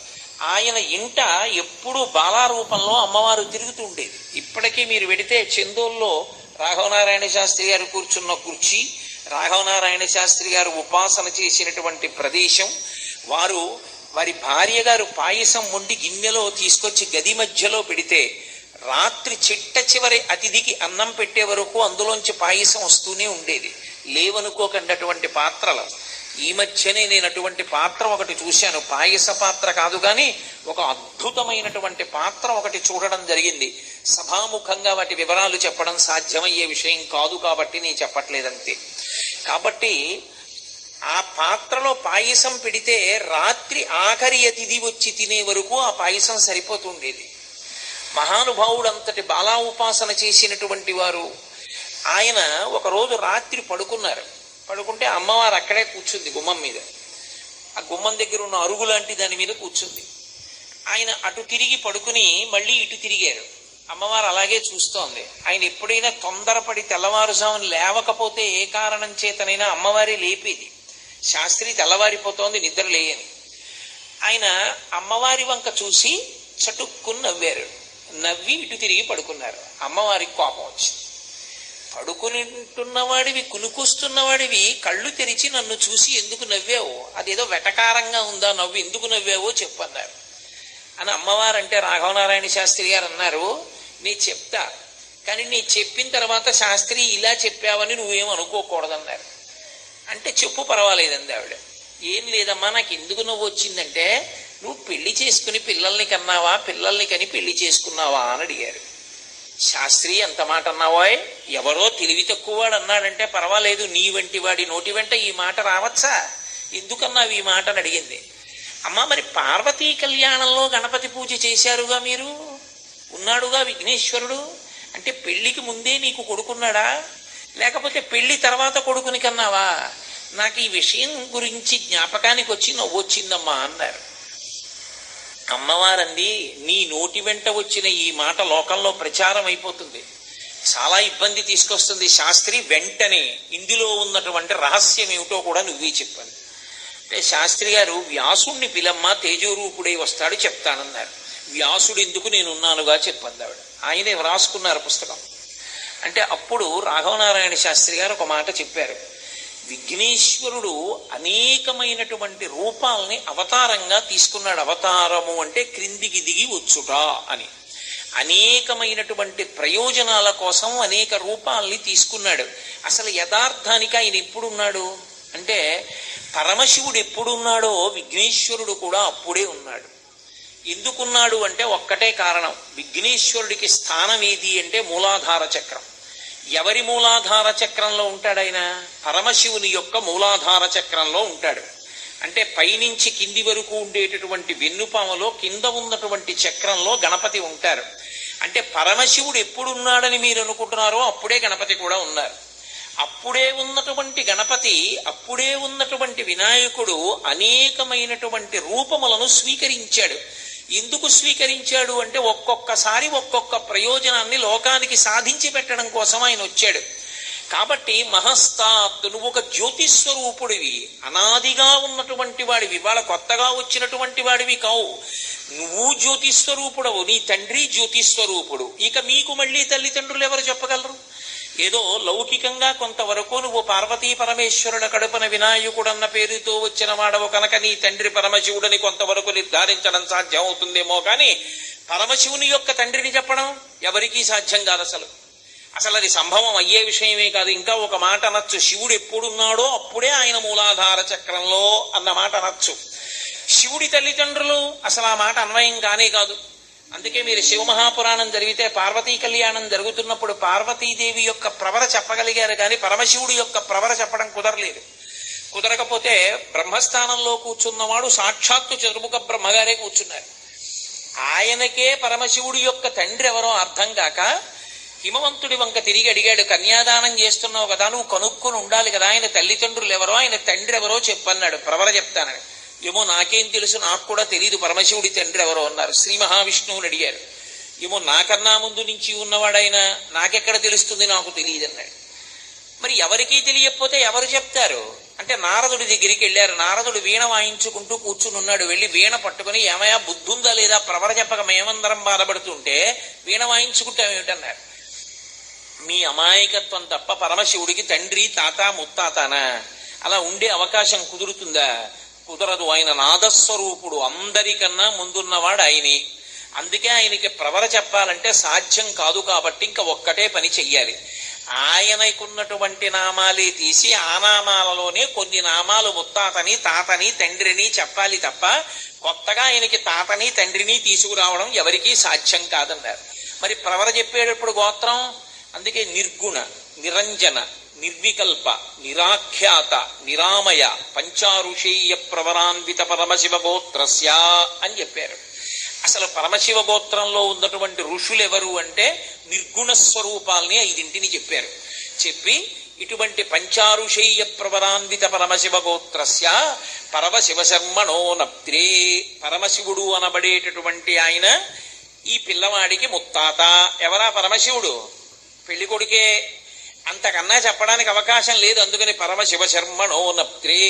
ఆయన ఇంట ఎప్పుడూ బాలారూపంలో అమ్మవారు తిరుగుతూ ఉండేది. ఇప్పటికీ మీరు వెడితే చందోల్లో రాఘవనారాయణ శాస్త్రి గారు కూర్చున్న కుర్చీ, రాఘవనారాయణ శాస్త్రి గారు ఉపాసన చేసినటువంటి ప్రదేశం, వారి భార్య గారు పాయసం వండి గిన్నెలో తీసుకొచ్చి గది మధ్యలో పెడితే రాత్రి చిట్ట చివరి అతిథికి అన్నం పెట్టే వరకు అందులోంచి పాయసం వస్తూనే ఉండేది. లేవనుకోకండి అటువంటి పాత్రలు. ఈ మధ్యనే నేను అటువంటి పాత్ర ఒకటి చూశాను. పాయస పాత్ర కాదు కానీ ఒక అద్భుతమైనటువంటి పాత్ర ఒకటి చూడడం జరిగింది. సభాముఖంగా వాటి వివరాలు చెప్పడం సాధ్యమయ్యే విషయం కాదు కాబట్టి నేను చెప్పట్లేదంతే. కాబట్టి ఆ పాత్రలో పాయసం పెడితే రాత్రి ఆఖరి అతిథి వచ్చి తినే వరకు ఆ పాయసం సరిపోతుండేది. మహానుభావుడు అంతటి బాలా ఉపాసన చేసినటువంటి వారు ఆయన ఒకరోజు రాత్రి పడుకున్నారు. పడుకుంటే అమ్మవారు అక్కడే కూర్చుంది గుమ్మం మీద. ఆ గుమ్మం దగ్గర ఉన్న అరుగు లాంటి దాని మీద కూర్చుంది. ఆయన అటు తిరిగి పడుకుని మళ్ళీ ఇటు తిరిగారు. అమ్మవారు అలాగే చూస్తోంది. ఆయన ఎప్పుడైనా తొందరపడి తెల్లవారుజామున లేవకపోతే ఏ కారణం చేతనైనా అమ్మవారే లేపేది. శాస్త్రి తెల్లవారిపోతోంది, నిద్ర లేయని. ఆయన అమ్మవారి వంక చూసి చటుక్కుని నవ్వారు. నవ్వి ఇటు తిరిగి పడుకున్నారు. అమ్మవారికి కోపం వచ్చింది. పడుకునింటున్నవాడివి, కునుకొస్తున్నవాడివి కళ్ళు తెరిచి నన్ను చూసి ఎందుకు నవ్వావు? అదేదో వెటకారంగా ఉందా నవ్వు, ఎందుకు నవ్వావో చెప్పన్నారు అని అమ్మవారంటే రాఘవనారాయణ శాస్త్రి గారు అన్నారు, నీ చెప్తా, కానీ నీ చెప్పిన తర్వాత శాస్త్రి ఇలా చెప్పావని నువ్వేం అనుకోకూడదన్నారు. అంటే చెప్పు పర్వాలేదండి ఆవిడ. ఏం లేదమ్మా, నాకు ఎందుకు నవ్వు వచ్చిందంటే నువ్వు పెళ్లి చేసుకుని పిల్లల్ని కన్నావా, పిల్లల్ని కని పెళ్లి చేసుకున్నావా అని అడిగారు. శాస్త్రి అంత మాట అన్నావాయ్, ఎవరో తెలివి తక్కువ వాడు అన్నాడంటే పర్వాలేదు, నీ వంటి వాడి నోటి వెంట ఈ మాట రావచ్చా, ఎందుకన్నావు ఈ మాట అని అడిగింది. అమ్మ, మరి పార్వతీ కళ్యాణంలో గణపతి పూజ చేశారుగా మీరు, ఉన్నాడుగా విఘ్నేశ్వరుడు, అంటే పెళ్లికి ముందే నీకు కొడుకున్నాడా, లేకపోతే పెళ్లి తర్వాత కొడుకుని కన్నావా? నాకు ఈ విషయం గురించి జ్ఞాపకానికి వచ్చి నవ్వొచ్చిందమ్మా అన్నారు. అమ్మవారంది, నీ నోటి వెంట వచ్చిన ఈ మాట లోకంలో ప్రచారం అయిపోతుంది, చాలా ఇబ్బంది తీసుకొస్తుంది శాస్త్రి, వెంటనే ఇందులో ఉన్నటువంటి రహస్యం ఏమిటో కూడా నువ్వే చెప్పాలి. అంటే శాస్త్రి గారు, వ్యాసుణ్ణి పిలమ్మ, తేజోరూపుడై వస్తాడు చెప్తానన్నారు. వ్యాసుడు ఎందుకు, నేనున్నానుగా చెప్పంది ఆవిడ. ఆయనే వ్రాసుకున్నారు పుస్తకం. అంటే అప్పుడు రాఘవనారాయణ శాస్త్రి గారు ఒక మాట చెప్పారు. విఘ్నేశ్వరుడు అనేకమైనటువంటి రూపాలని అవతారంగా తీసుకున్నాడు. అవతారము అంటే క్రిందికి దిగి వచ్చుట అని. అనేకమైనటువంటి ప్రయోజనాల కోసం అనేక రూపాలని తీసుకున్నాడు. అసలు యథార్థానికి ఆయన ఎప్పుడున్నాడు అంటే, పరమశివుడు ఎప్పుడున్నాడో విఘ్నేశ్వరుడు కూడా అప్పుడే ఉన్నాడు. ఎందుకున్నాడు అంటే ఒక్కటే కారణం. విఘ్నేశ్వరుడికి స్థానం ఏది అంటే మూలాధార చక్రం. ఎవరి మూలాధార చక్రంలో ఉంటాడు ఆయన? పరమశివుని యొక్క మూలాధార చక్రంలో ఉంటాడు. అంటే పైనుంచి కింది వరకు ఉండేటటువంటి వెన్నుపాములో కింద ఉన్నటువంటి చక్రంలో గణపతి ఉంటారు. అంటే పరమశివుడు ఎప్పుడున్నాడని మీరు అనుకుంటున్నారో అప్పుడే గణపతి కూడా ఉన్నారు. అప్పుడే ఉన్నటువంటి గణపతి, అప్పుడే ఉన్నటువంటి వినాయకుడు అనేకమైనటువంటి రూపములను స్వీకరించాడు. ఎందుకు స్వీకరించాడు అంటే ఒక్కొక్కసారి ఒక్కొక్క ప్రయోజనాన్ని లోకానికి సాధించి పెట్టడం కోసం ఆయన వచ్చాడు. కాబట్టి మహస్తాత్, నువ్వు ఒక జ్యోతిస్వరూపుడివి, అనాదిగా ఉన్నటువంటి వాడివి, వాళ్ళ కొత్తగా వచ్చినటువంటి వాడివి కావు. నువ్వు జ్యోతిస్వరూపుడవు, నీ తండ్రి జ్యోతిస్వరూపుడు. ఇక మీకు మళ్ళీ తల్లిదండ్రులు ఎవరు చెప్పగలరు? ఏదో లౌకికంగా కొంతవరకు నువ్వు పార్వతీ పరమేశ్వరుల కడుపున వినాయకుడన్న పేరుతో వచ్చిన వాడవు కనుక నీ తండ్రి పరమశివుడని కొంతవరకు నిర్ధారించడం సాధ్యం అవుతుందేమో, కానీ పరమశివుని యొక్క తండ్రిని చెప్పడం ఎవరికీ సాధ్యం కాదు. అసలు అది సంభవం అయ్యే విషయమే కాదు. ఇంకా ఒక మాట అనొచ్చు, శివుడు ఎప్పుడున్నాడో అప్పుడే ఆయన మూలాధార చక్రంలో అన్న మాట అనొచ్చు. శివుడి తల్లిదండ్రులు అసలు ఆ మాట అన్వయం కానే కాదు. అందుకే మీరు శివమహాపురాణం జరిగితే పార్వతీ కళ్యాణం జరుగుతున్నప్పుడు పార్వతీదేవి యొక్క ప్రవర చెప్పగలిగారు, కానీ పరమశివుడి యొక్క ప్రవర చెప్పడం కుదరలేదు. కుదరకపోతే బ్రహ్మస్థానంలో కూర్చున్నవాడు సాక్షాత్తు చతుర్ముఖ బ్రహ్మగారే కూర్చున్నారు. ఆయనకే పరమశివుడి యొక్క తండ్రి ఎవరో అర్థం కాక హిమవంతుడి వంక తిరిగి అడిగాడు, కన్యాదానం చేస్తున్నావు కదా, నువ్వు కనుక్కొని ఉండాలి కదా, ఆయన తల్లిదండ్రులు ఎవరో, ఆయన తండ్రి ఎవరో చెప్పన్నాడు. ప్రవర చెప్తానని. ఏమో నాకేం తెలుసు, నాకు కూడా తెలియదు పరమశివుడి తండ్రి ఎవరో అన్నారు. శ్రీ మహావిష్ణువుని అడిగారు. ఏమో నాకన్నా ముందు నుంచి ఉన్నవాడైనా నాకెక్కడ తెలుస్తుంది, నాకు తెలియదు అన్నాడు. మరి ఎవరికీ తెలియకపోతే ఎవరు చెప్తారు అంటే నారదుడి దగ్గరికి వెళ్ళారు. నారదుడు వీణ వాయించుకుంటూ కూర్చుని ఉన్నాడు. వెళ్ళి వీణ పట్టుకుని, ఏమయ్యా బుద్ధుందా లేదా, ప్రవర చెప్పక మేమందరం బాధపడుతుంటే వీణ వాయించుకుంటామేమిటన్నారు. మీ అమాయకత్వం తప్ప పరమశివుడికి తండ్రి తాత ముత్తాతనా? అలా ఉండే అవకాశం కుదురుతుందా? కుదరదు. ఆయన నాదస్వరూపుడు, అందరికన్నా ముందున్నవాడు ఆయనే. అందుకే ఆయనకి ప్రవర చెప్పాలంటే సాధ్యం కాదు. కాబట్టి ఇంకా ఒక్కటే పని చెయ్యాలి, ఆయనకున్నటువంటి నామాలే తీసి ఆ నామాలలోనే కొన్ని నామాలు ముత్తాతని తాతని తండ్రిని చెప్పాలి తప్ప కొత్తగా ఆయనకి తాతని తండ్రిని తీసుకురావడం ఎవరికీ సాధ్యం కాదన్నారు. మరి ప్రవర చెప్పేటప్పుడు గోత్రం, అందుకే నిర్గుణ, నిరంజన, నిర్వికల్ప, నిరాఖ్యాత, నిరామయ, పంచారుషేయ ప్రవరాన్విత పరమశివ గోత్రస్య అని చెప్పారు. అసలు పరమశివ గోత్రంలో ఉన్నటువంటి ఋషులు ఎవరు అంటే నిర్గుణ స్వరూపాల్ని 5 చెప్పారు. చెప్పి ఇటువంటి పంచారుషేయ ప్రవరాన్విత పరమశివ గోత్రస్య పరమశివ శర్మణో నప్త్రే, పరమశివుడు అనబడేటటువంటి ఆయన ఈ పిల్లవాడికి ముత్తాత. ఎవరా పరమశివుడు? పెళ్లి కొడుకే, అంతకన్నా చెప్పడానికి అవకాశం లేదు. అందుకని పరమశివ శర్మణో నప్త్రే.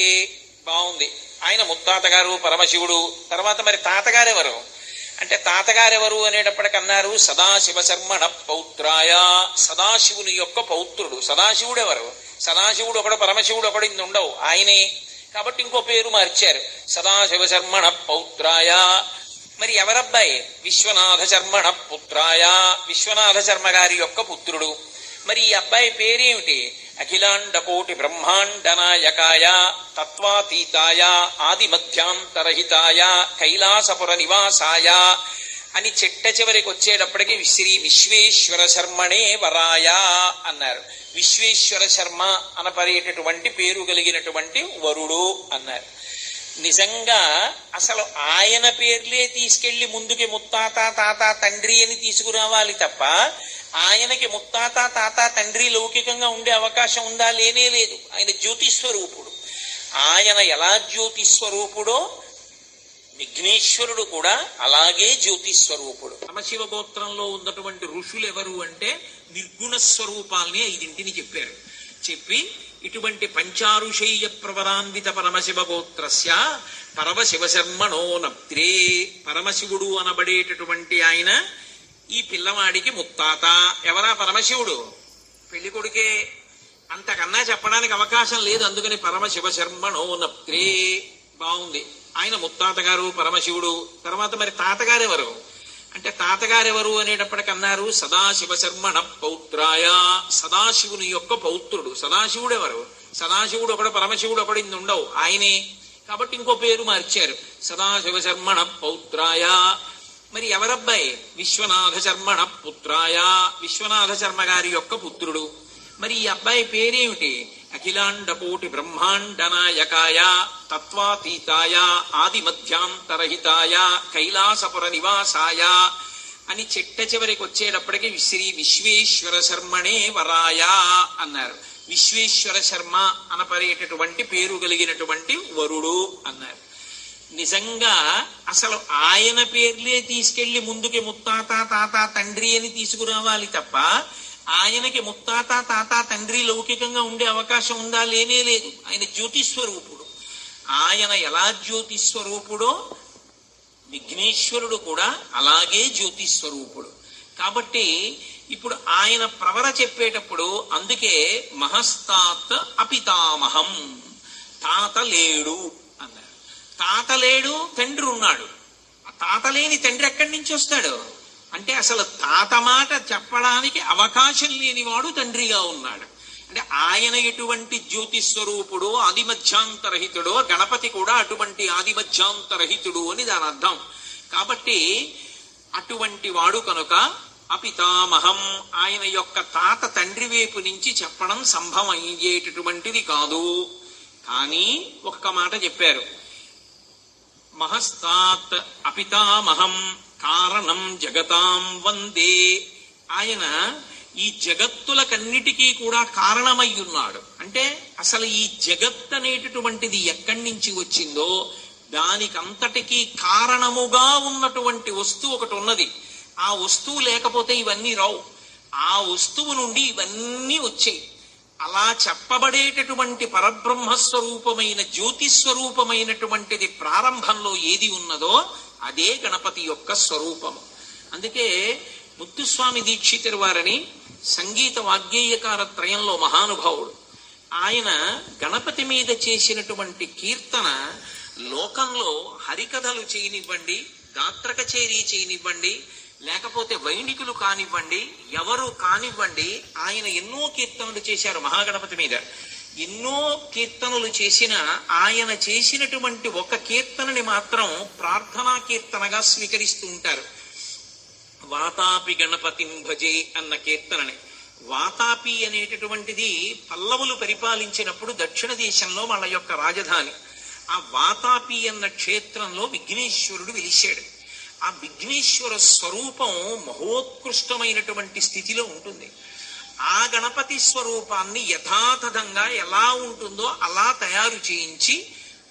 బాగుంది, ఆయన ముత్తాత గారు పరమశివుడు. తర్వాత మరి తాతగారెవరు అంటే తాతగారెవరు అనేటప్పటికన్నారు సదాశివ శర్మణ పౌత్రాయ, సదాశివుని యొక్క పౌత్రుడు. సదాశివుడు ఎవరు? సదాశివుడు ఒకడు, పరమశివుడు ఒకడు, ఇన్ని ఉండవు, ఆయనే. కాబట్టి ఇంకో పేరు మార్చారు, సదాశివ శర్మణ పౌత్రాయ. మరి ఎవరబ్బాయి? విశ్వనాథ శర్మణ పుత్రాయ, విశ్వనాథ శర్మ గారి యొక్క పుత్రుడు. మరి ఈ అబ్బాయి పేరేమిటి? అఖిలాండ కోటి బ్రహ్మాండ నాయకాయ, తత్వాతీతాయ, ఆది మధ్యాంతరహితాయ, కైలాసపుర నివాసాయ అని చిట్ట చివరికి వచ్చేటప్పటికి శ్రీ విశ్వేశ్వర శర్మణే వరాయ అన్నారు. విశ్వేశ్వర శర్మ అనపరేటటువంటి పేరు కలిగినటువంటి వరుడు అన్నారు. నిజంగా అసలు ఆయన పేర్లే తీసుకెళ్లి ముందుకి ముత్తాత, తాత, తండ్రి అని తీసుకురావాలి తప్ప ఆయనకి ముత్తాత, తాత, తండ్రి లౌకికంగా ఉండే అవకాశం ఉందా? లేనే లేదు. ఆయన జ్యోతిస్వరూపుడు. ఆయన ఎలా జ్యోతిస్వరూపుడో విఘ్నేశ్వరుడు కూడా అలాగే జ్యోతిస్వరూపుడు. పరమశివ గోత్రంలో ఉన్నటువంటి ఋషులు ఎవరు అంటే నిర్గుణ స్వరూపాల్ని 5 చెప్పారు. చెప్పి ఇటువంటి పంచారుషేయ ప్రవరాన్విత పరమశివ గోత్రస్య పరమశివ శర్మణో నప్త్రే, పరమశివుడు అనబడేటటువంటి ఆయన ఈ పిల్లవాడికి ముత్తాత. ఎవరా పరమశివుడు? పెళ్లి కొడుకే, అంతకన్నా చెప్పడానికి అవకాశం లేదు. అందుకని పరమశివ శర్మణో నప్త్రే. బాగుంది, ఆయన ముత్తాత గారు పరమశివుడు. తర్వాత మరి తాతగారెవరు అంటే తాతగారెవరు అనేటప్పటికన్నారు సదాశివ శర్మణ పౌత్రాయ, సదాశివుని యొక్క పౌత్రుడు. సదాశివుడు ఎవరు? సదాశివుడు ఒకడు, పరమశివుడు ఒకడు, ఇన్ని ఉండవు, ఆయనే. కాబట్టి ఇంకో పేరు మార్చారు, సదాశివ శర్మణ పౌత్రాయ. మరి ఎవరబ్బాయి? విశ్వనాథ శర్మణ పుత్రాయ, విశ్వనాథ శర్మ గారి యొక్క పుత్రుడు. మరి ఈ అబ్బాయి పేరేమిటి? అఖిలాండ కోటి బ్రహ్మాండ నాయకాయ, తత్వాతీతాయ, ఆది మధ్యాంతరహితాయ, కైలాసపుర నివాసాయ అని చిట్ట చివరికి వచ్చేటప్పటికి శ్రీ విశ్వేశ్వర శర్మణే వరాయ అన్నారు. విశ్వేశ్వర శర్మ అనపరేటటువంటి పేరు కలిగినటువంటి వరుడు అన్నారు. నిజంగా అసలు ఆయన పేర్లే తీసుకెళ్లి ముందుకి ముత్తాత, తాత, తండ్రి అని తీసుకురావాలి తప్ప ఆయనకి ముత్తాత, తాత, తండ్రి లౌకికంగా ఉండే అవకాశం ఉందా? లేనే లేదు. ఆయన జ్యోతిస్వరూపుడు. ఆయన ఎలా జ్యోతిస్వరూపుడో విఘ్నేశ్వరుడు కూడా అలాగే జ్యోతిస్వరూపుడు. కాబట్టి ఇప్పుడు ఆయన ప్రవర చెప్పేటప్పుడు అందుకే మహస్తాత్ అపితామహం, తాత లేడు అన్నారు. తాత లేడు, తండ్రి ఉన్నాడు. తాత లేని తండ్రి ఎక్కడి నుంచి వస్తాడు అంటే అసలు తాత మాట చెప్పడానికి అవకాశం లేనివాడు తండ్రిగా ఉన్నాడు. అంటే ఆయన ఎటువంటి జ్యోతిస్వరూపుడు, ఆదిమధ్యాంతరహితుడో గణపతి కూడా అటువంటి ఆదిమధ్యాంతరహితుడు అని దాని అర్థం. కాబట్టి అటువంటి వాడు కనుక అపితామహం, ఆయన యొక్క తాత తండ్రి వైపు నుంచి చెప్పడం సంభవం అయ్యేటటువంటిది కాదు. కానీ ఒక్క మాట చెప్పారు, మహస్తాత్ అపితామహం కారణం జగతాం వందే. ఆయన ఈ జగత్తులకన్నిటికీ కూడా కారణమై ఉన్నాడు. అంటే అసలు ఈ జగత్ అనేటటువంటిది ఎక్కడి నుంచి వచ్చిందో దానికంతటికీ కారణముగా ఉన్నటువంటి వస్తువు ఒకటి ఉన్నది. ఆ వస్తువు లేకపోతే ఇవన్నీ రావు. ఆ వస్తువు నుండి ఇవన్నీ వచ్చాయి. అలా చెప్పబడేటటువంటి పరబ్రహ్మస్వరూపమైన జ్యోతిస్వరూపమైనటువంటిది ప్రారంభంలో ఏది ఉన్నదో అదే గణపతి యొక్క స్వరూపము. అందుకే ముత్తుస్వామి దీక్షితుల వారని సంగీత వాగ్గేయకార త్రయంలో మహానుభావుడు. ఆయన గణపతి మీద చేసినటువంటి కీర్తన లోకంలో హరికథలు చేయనివ్వండి, గాత్ర కచేరీ చేయనివ్వండి, లేకపోతే వైణికులు కానివ్వండి, ఎవరు కానివ్వండి, ఆయన ఎన్నో కీర్తనలు చేశారు మహాగణపతి మీద. ఎన్నో కీర్తనలు చేసిన ఆయన చేసినటువంటి ఒక కీర్తనని మాత్రం ప్రార్థనా కీర్తనగా స్వీకరిస్తూ ఉంటారు. వాతాపి గణపతిం భజే అన్న కీర్తనని. వాతాపి అనేటటువంటిది పల్లవులు పరిపాలించినప్పుడు దక్షిణ దేశంలో వాళ్ళ యొక్క రాజధాని. ఆ వాతాపి అన్న క్షేత్రంలో విఘ్నేశ్వరుడు వెలిశాడు. ఆ విఘ్నేశ్వర స్వరూపం మహోత్కృష్టమైనటువంటి స్థితిలో ఉంటుంది. ఆ గణపతి స్వరూపాన్ని యథాతథంగా ఎలా ఉంటుందో అలా తయారు చేయించి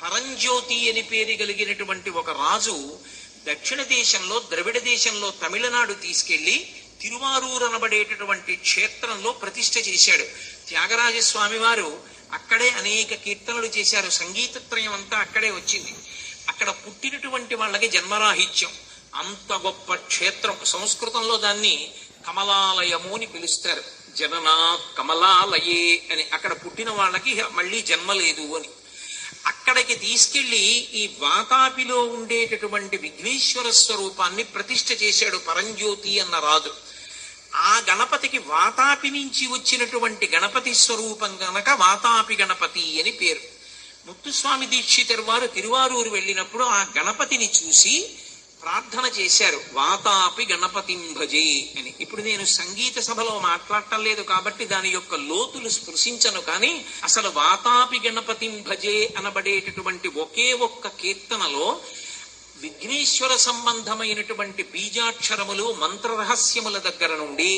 పరంజ్యోతి అని పేరు కలిగినటువంటి ఒక రాజు దక్షిణ దేశంలో ద్రవిడ దేశంలో తమిళనాడు తీసుకెళ్లి తిరువారూరు అనబడేటటువంటి క్షేత్రంలో ప్రతిష్ఠ చేశాడు. త్యాగరాజస్వామి వారు అక్కడే అనేక కీర్తనలు చేశారు. సంగీతత్రయం అంతా అక్కడే వచ్చింది. అక్కడ పుట్టినటువంటి వాళ్ళకి జన్మరాహిత్యం. అంత గొప్ప క్షేత్రం. సంస్కృతంలో దాన్ని కమలాలయము అని పిలుస్తారు. జననా కమలాలయే అని. అక్కడ పుట్టిన వాళ్ళకి మళ్ళీ జన్మ లేదు అని. అక్కడికి తీసుకెళ్లి ఈ వాతాపిలో ఉండేటటువంటి విఘ్నేశ్వర స్వరూపాన్ని ప్రతిష్ఠ చేశాడు పరంజ్యోతి అన్న రాజు. ఆ గణపతికి వాతాపి నుంచి వచ్చినటువంటి గణపతి స్వరూపం గనక వాతాపి గణపతి అని పేరు. ముత్తుస్వామి దీక్షితర్ వారు తిరువారూరు వెళ్ళినప్పుడు ఆ గణపతిని చూసి ప్రార్థన చేశారు, వాతాపి గణపతిం భజే అని. ఇప్పుడు నేను సంగీత సభలో మాట్లాడటం లేదు కాబట్టి దాని యొక్క లోతులు స్పృశించను, కానీ అసలు వాతాపి గణపతిం భజే అనబడేటటువంటి ఒకే ఒక్క కీర్తనలో విఘ్నేశ్వర సంబంధమైనటువంటి బీజాక్షరములు మంత్రరహస్యముల దగ్గర నుండి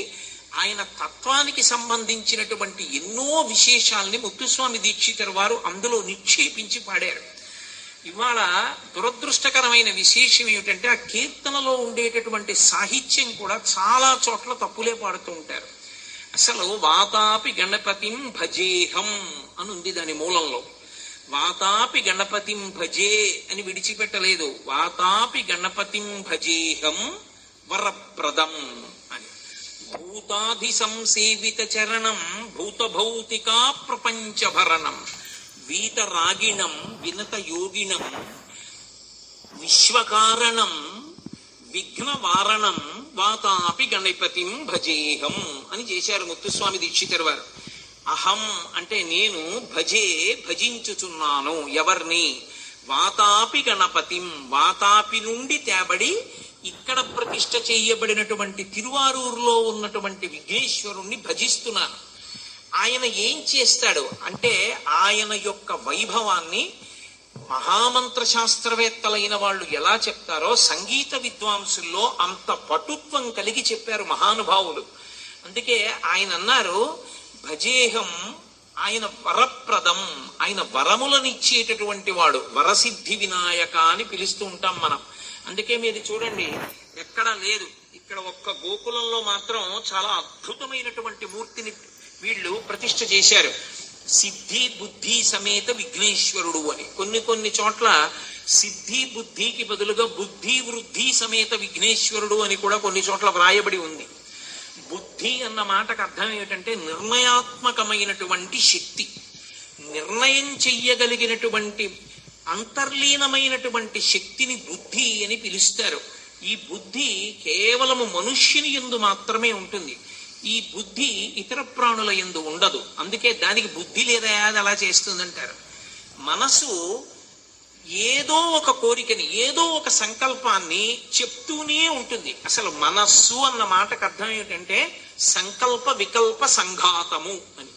ఆయన తత్వానికి సంబంధించినటువంటి ఎన్నో విశేషాల్ని ముత్తుస్వామి దీక్షితర్ వారు అందులో నిక్షేపించి పాడారు. ఇవాళ దురదృష్టకరమైన విశేషం ఏమిటంటే ఆ కీర్తనలో ఉండేటటువంటి సాహిత్యం కూడా చాలా చోట్ల తప్పులే పాడుతూ ఉంటారు. అసలు వాతాపి గణపతిం భజేహం అని ఉంది దాని మూలంలో. వాతాపి గణపతిం భజే అని విడిచిపెట్టలేదు. వాతాపి గణపతిం భజేహం వరప్రదం అని. భూతాధి సంసేవిత చరణం భూత భౌతికా ప్రపంచ భరణం వీతరాగిణం వినత యోగినం విశ్వకారణం విఘ్నవారణం వాతాపి గణపతిం భజేహం అని చేశారు ముత్తుస్వామి దీక్షితర్ వారు. అహం అంటే నేను, భజే భజించుచున్నాను ఎవరిని, వాతాపి గణపతిం వాతాపి నుండి తేబడి ఇక్కడ ప్రతిష్ఠ చేయబడినటువంటి తిరువారూరులో ఉన్నటువంటి విఘ్నేశ్వరుణ్ణి భజిస్తున్నాను. ఆయన ఏం చేస్తాడు అంటే ఆయన యొక్క వైభవాన్ని మహామంత్ర శాస్త్రవేత్తలైన వాళ్ళు ఎలా చెప్తారో సంగీత విద్వాంసుల్లో అంత పటుత్వం కలిగి చెప్పారు మహానుభావులు. అందుకే ఆయన అన్నారు, భజేహం ఆయన వరప్రదం, ఆయన వరములనిచ్చేటటువంటి వాడు, వరసిద్ధి వినాయక అని పిలుస్తూ ఉంటాం మనం. అందుకే మీరు చూడండి ఎక్కడా లేదు, ఇక్కడ ఒక్క గోకులంలో మాత్రం చాలా అద్భుతమైనటువంటి మూర్తిని వీళ్ళు ప్రతిష్ఠ చేశారు. సిద్ధి బుద్ధి సమేత విఘ్నేశ్వరుడు అని. కొన్ని చోట్ల సిద్ధి బుద్ధికి బదులుగా బుద్ధి వృద్ధి సమేత విఘ్నేశ్వరుడు అని కూడా కొన్ని చోట్ల వ్రాయబడి ఉంది. బుద్ధి అన్న మాటకు అర్థం ఏమిటంటే నిర్ణయాత్మకమైనటువంటి శక్తి, నిర్ణయం చెయ్యగలిగినటువంటి అంతర్లీనమైనటువంటి శక్తిని బుద్ధి అని పిలుస్తారు. ఈ బుద్ధి కేవలము మనుష్యుని యందు మాత్రమే ఉంటుంది. ఈ బుద్ధి ఇతర ప్రాణుల యందు ఉండదు. అందుకే దానికి బుద్ధి లేదా అది అలా చేస్తుందంటారు. మనసు ఏదో ఒక కోరికని, ఏదో ఒక సంకల్పాన్ని చెప్తూనే ఉంటుంది. అసలు మనస్సు అన్న మాటకు అర్థం ఏమిటంటే సంకల్ప వికల్ప సంఘాతము అని.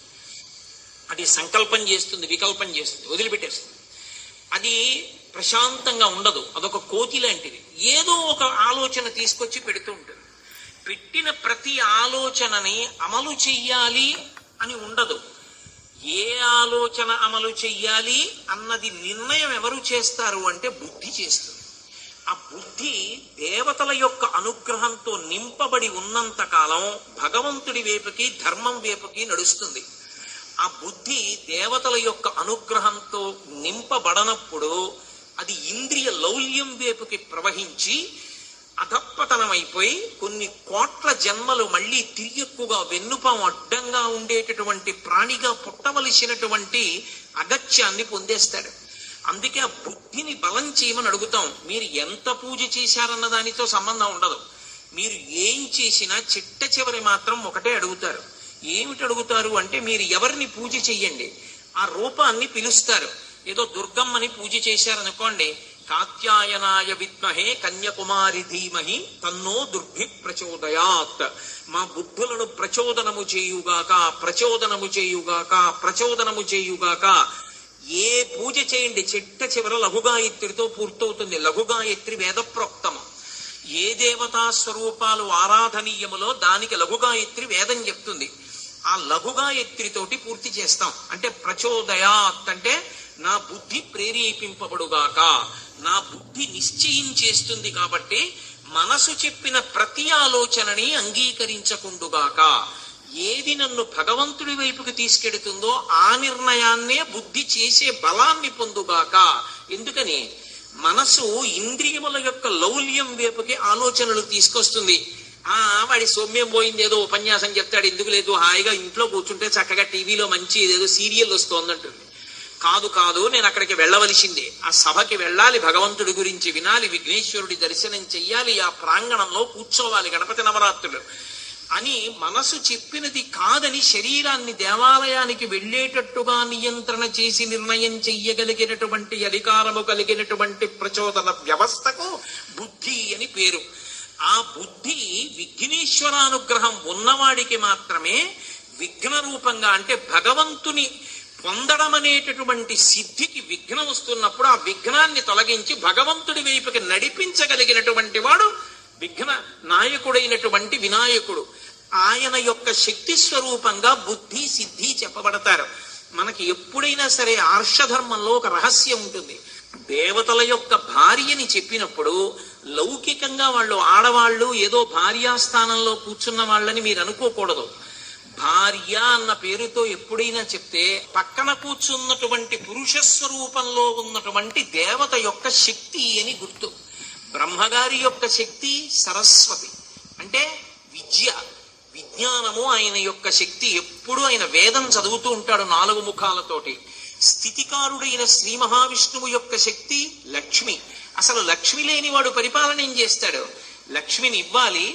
అది సంకల్పం చేస్తుంది, వికల్పం చేస్తుంది, వదిలిపెట్టేస్తుంది. అది ప్రశాంతంగా ఉండదు, అదొక కోతి లాంటిది. ఏదో ఒక ఆలోచన తీసుకొచ్చి పెడుతూ ఉంటుంది. పెట్టిన ప్రతి ఆలోచనని అమలు చెయ్యాలి అని ఉండదు. ఏ ఆలోచన అమలు చెయ్యాలి అన్నది నిర్ణయం ఎవరు చేస్తారు అంటే బుద్ధి చేస్తుంది. ఆ బుద్ధి దేవతల యొక్క అనుగ్రహంతో నింపబడి ఉన్నంత కాలం భగవంతుడి వైపుకి ధర్మం వైపుకి నడుస్తుంది. ఆ బుద్ధి దేవతల యొక్క అనుగ్రహంతో నింపబడనప్పుడు అది ఇంద్రియ లౌల్యం వైపుకి ప్రవహించి అధప్పతనమైపోయి కొన్ని కోట్ల జన్మలు మళ్ళీ తిరియక్కుగా వెన్నుపాం అడ్డంగా ఉండేటటువంటి ప్రాణిగా పుట్టవలసినటువంటి అగత్యాన్ని పొందేస్తాడు. అందుకే ఆ బుద్ధిని బలం చేయమని అడుగుతాం. మీరు ఎంత పూజ చేశారన్న దానితో సంబంధం ఉండదు. మీరు ఏం చేసినా చిట్ట చివరి మాత్రం ఒకటే అడుగుతారు. ఏమిటి అడుగుతారు అంటే మీరు ఎవరిని పూజ చెయ్యండి, ఆ రూపాన్ని పిలుస్తారు. ఏదో దుర్గమ్మని పూజ చేశారనుకోండి, కాత్యాయనాయ విద్మహే కన్యకుమారి ధీమహి తన్నో దుర్భి ప్రచోదయాత్. మా బుద్ధులను ప్రచోదనము చేయుగాక, ప్రచోదనము చేయుగాక, ప్రచోదనము చేయుగాక. ఏ పూజ చేయండి చిట్ట చివర లఘుగాయత్రితో పూర్తవుతుంది. లఘుగాయత్రి వేదప్రోక్తము. ఏ దేవతా స్వరూపాలు ఆరాధనీయములో దానికి లఘుగాయత్రి వేదం చెప్తుంది. ఆ లఘుగాయత్రితోటి పూర్తి చేస్తాం. అంటే ప్రచోదయాత్ అంటే నా బుద్ధి ప్రేరేపింపబడుగాక, నా బుద్ధి నిశ్చయించేస్తుంది కాబట్టి మనసు చెప్పిన ప్రతి ఆలోచనని అంగీకరించకుండుగాక. ఏది నన్ను భగవంతుడి వైపుకి తీసుకెడుతుందో ఆ నిర్ణయాన్నే బుద్ధి చేసే బలాన్ని పొందుగాక. ఎందుకని మనసు ఇంద్రియముల యొక్క లౌల్యం వైపుకి ఆలోచనలు తీసుకొస్తుంది. వాడి సౌమ్యం పోయింది, ఏదో ఉపన్యాసం చెప్తాడు, ఎందుకు లేదు, హాయిగా ఇంట్లో కూర్చుంటే చక్కగా టీవీలో మంచి ఏదో సీరియల్ వస్తోందంటుంది. కాదు కాదు, నేను అక్కడికి వెళ్ళవలసిందే, ఆ సభకి వెళ్ళాలి, భగవంతుడి గురించి వినాలి, విఘ్నేశ్వరుడి దర్శనం చెయ్యాలి, ఆ ప్రాంగణంలో కూర్చోవాలి గణపతి నవరాత్రులు అని మనసు చెప్పినది కాదని శరీరాన్ని దేవాలయానికి వెళ్ళేటట్టుగా నియంత్రణ చేసి నిర్ణయం చెయ్యగలిగినటువంటి అధికారము కలిగినటువంటి ప్రచోదన వ్యవస్థకు బుద్ధి అని పేరు. ఆ బుద్ధి విఘ్నేశ్వరానుగ్రహం ఉన్నవాడికి మాత్రమే విఘ్న రూపంగా, అంటే భగవంతుని పొందడం అనేటటువంటి సిద్ధికి విఘ్నం వస్తున్నప్పుడు ఆ విఘ్నాన్ని తొలగించి భగవంతుడి వైపుకి నడిపించగలిగినటువంటి వాడు విఘ్న నాయకుడైనటువంటి వినాయకుడు. ఆయన యొక్క శక్తి స్వరూపంగా బుద్ధి సిద్ధి చెప్పబడతారు. మనకి ఎప్పుడైనా సరే ఆర్షధర్మంలో ఒక రహస్యం ఉంటుంది. దేవతల యొక్క భార్యని చెప్పినప్పుడు లౌకికంగా వాళ్ళు ఆడవాళ్ళు ఏదో భార్యాస్థానంలో కూర్చున్న వాళ్ళని మీరు అనుకోకూడదు. భార్య అన్న పేరుతో ఎప్పుడైనా చెప్తే పక్కన కూర్చున్నటువంటి పురుష స్వరూపంలో ఉన్నటువంటి దేవత యొక్క శక్తి అని గుర్తు. బ్రహ్మగారి యొక్క శక్తి సరస్వతి, అంటే విద్య, విజ్ఞానము ఆయన యొక్క శక్తి. ఎప్పుడు ఆయన వేదం చదువుతూ ఉంటాడు 4 ముఖాలతోటి. స్థితికారుడైన శ్రీ మహావిష్ణువు యొక్క శక్తి లక్ష్మి. అసలు లక్ష్మి లేని వాడు పరిపాలన ఏం చేస్తాడు? లక్ష్మిని ఇవ్వాలి,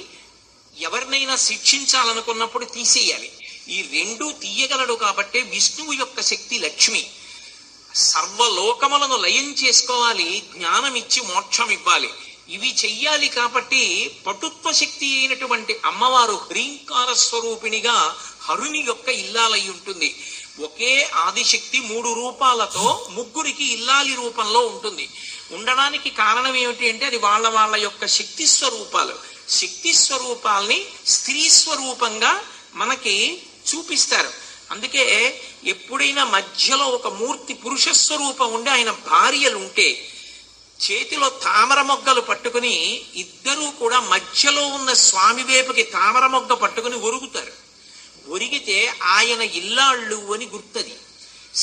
ఎవరినైనా శిక్షించాలనుకున్నప్పుడు తీసేయాలి. ఈ రెండూ తీయగలడు కాబట్టి విష్ణువు యొక్క శక్తి లక్ష్మి. సర్వలోకములను లయం చేసుకోవాలి, జ్ఞానం ఇచ్చి మోక్షం ఇవ్వాలి. ఇవి చెయ్యాలి కాబట్టి పటుత్వ శక్తి అయినటువంటి అమ్మవారు హ్రీంకార స్వరూపిణిగా హరుని యొక్క ఇల్లాలై ఉంటుంది. ఒకే ఆదిశక్తి 3 రూపాలతో ముగ్గురికి ఇల్లాలి రూపంలో ఉంటుంది. ఉండడానికి కారణం ఏమిటి అంటే అది వాళ్ళ వాళ్ళ యొక్క శక్తి స్వరూపాలు. శక్తి స్వరూపాల్ని స్త్రీ స్వరూపంగా మనకి చూపిస్తారు. అందుకే ఎప్పుడైనా మధ్యలో ఒక మూర్తి పురుష స్వరూపం ఉండి ఆయన భార్యలు ఉంటే చేతిలో తామర మొగ్గలు పట్టుకుని ఇద్దరూ కూడా మధ్యలో ఉన్న స్వామి వైపుకి తామర మొగ్గ పట్టుకుని ఒరుగుతారు. ఒరిగితే ఆయన ఇల్లాళ్ళు అని గుర్తది.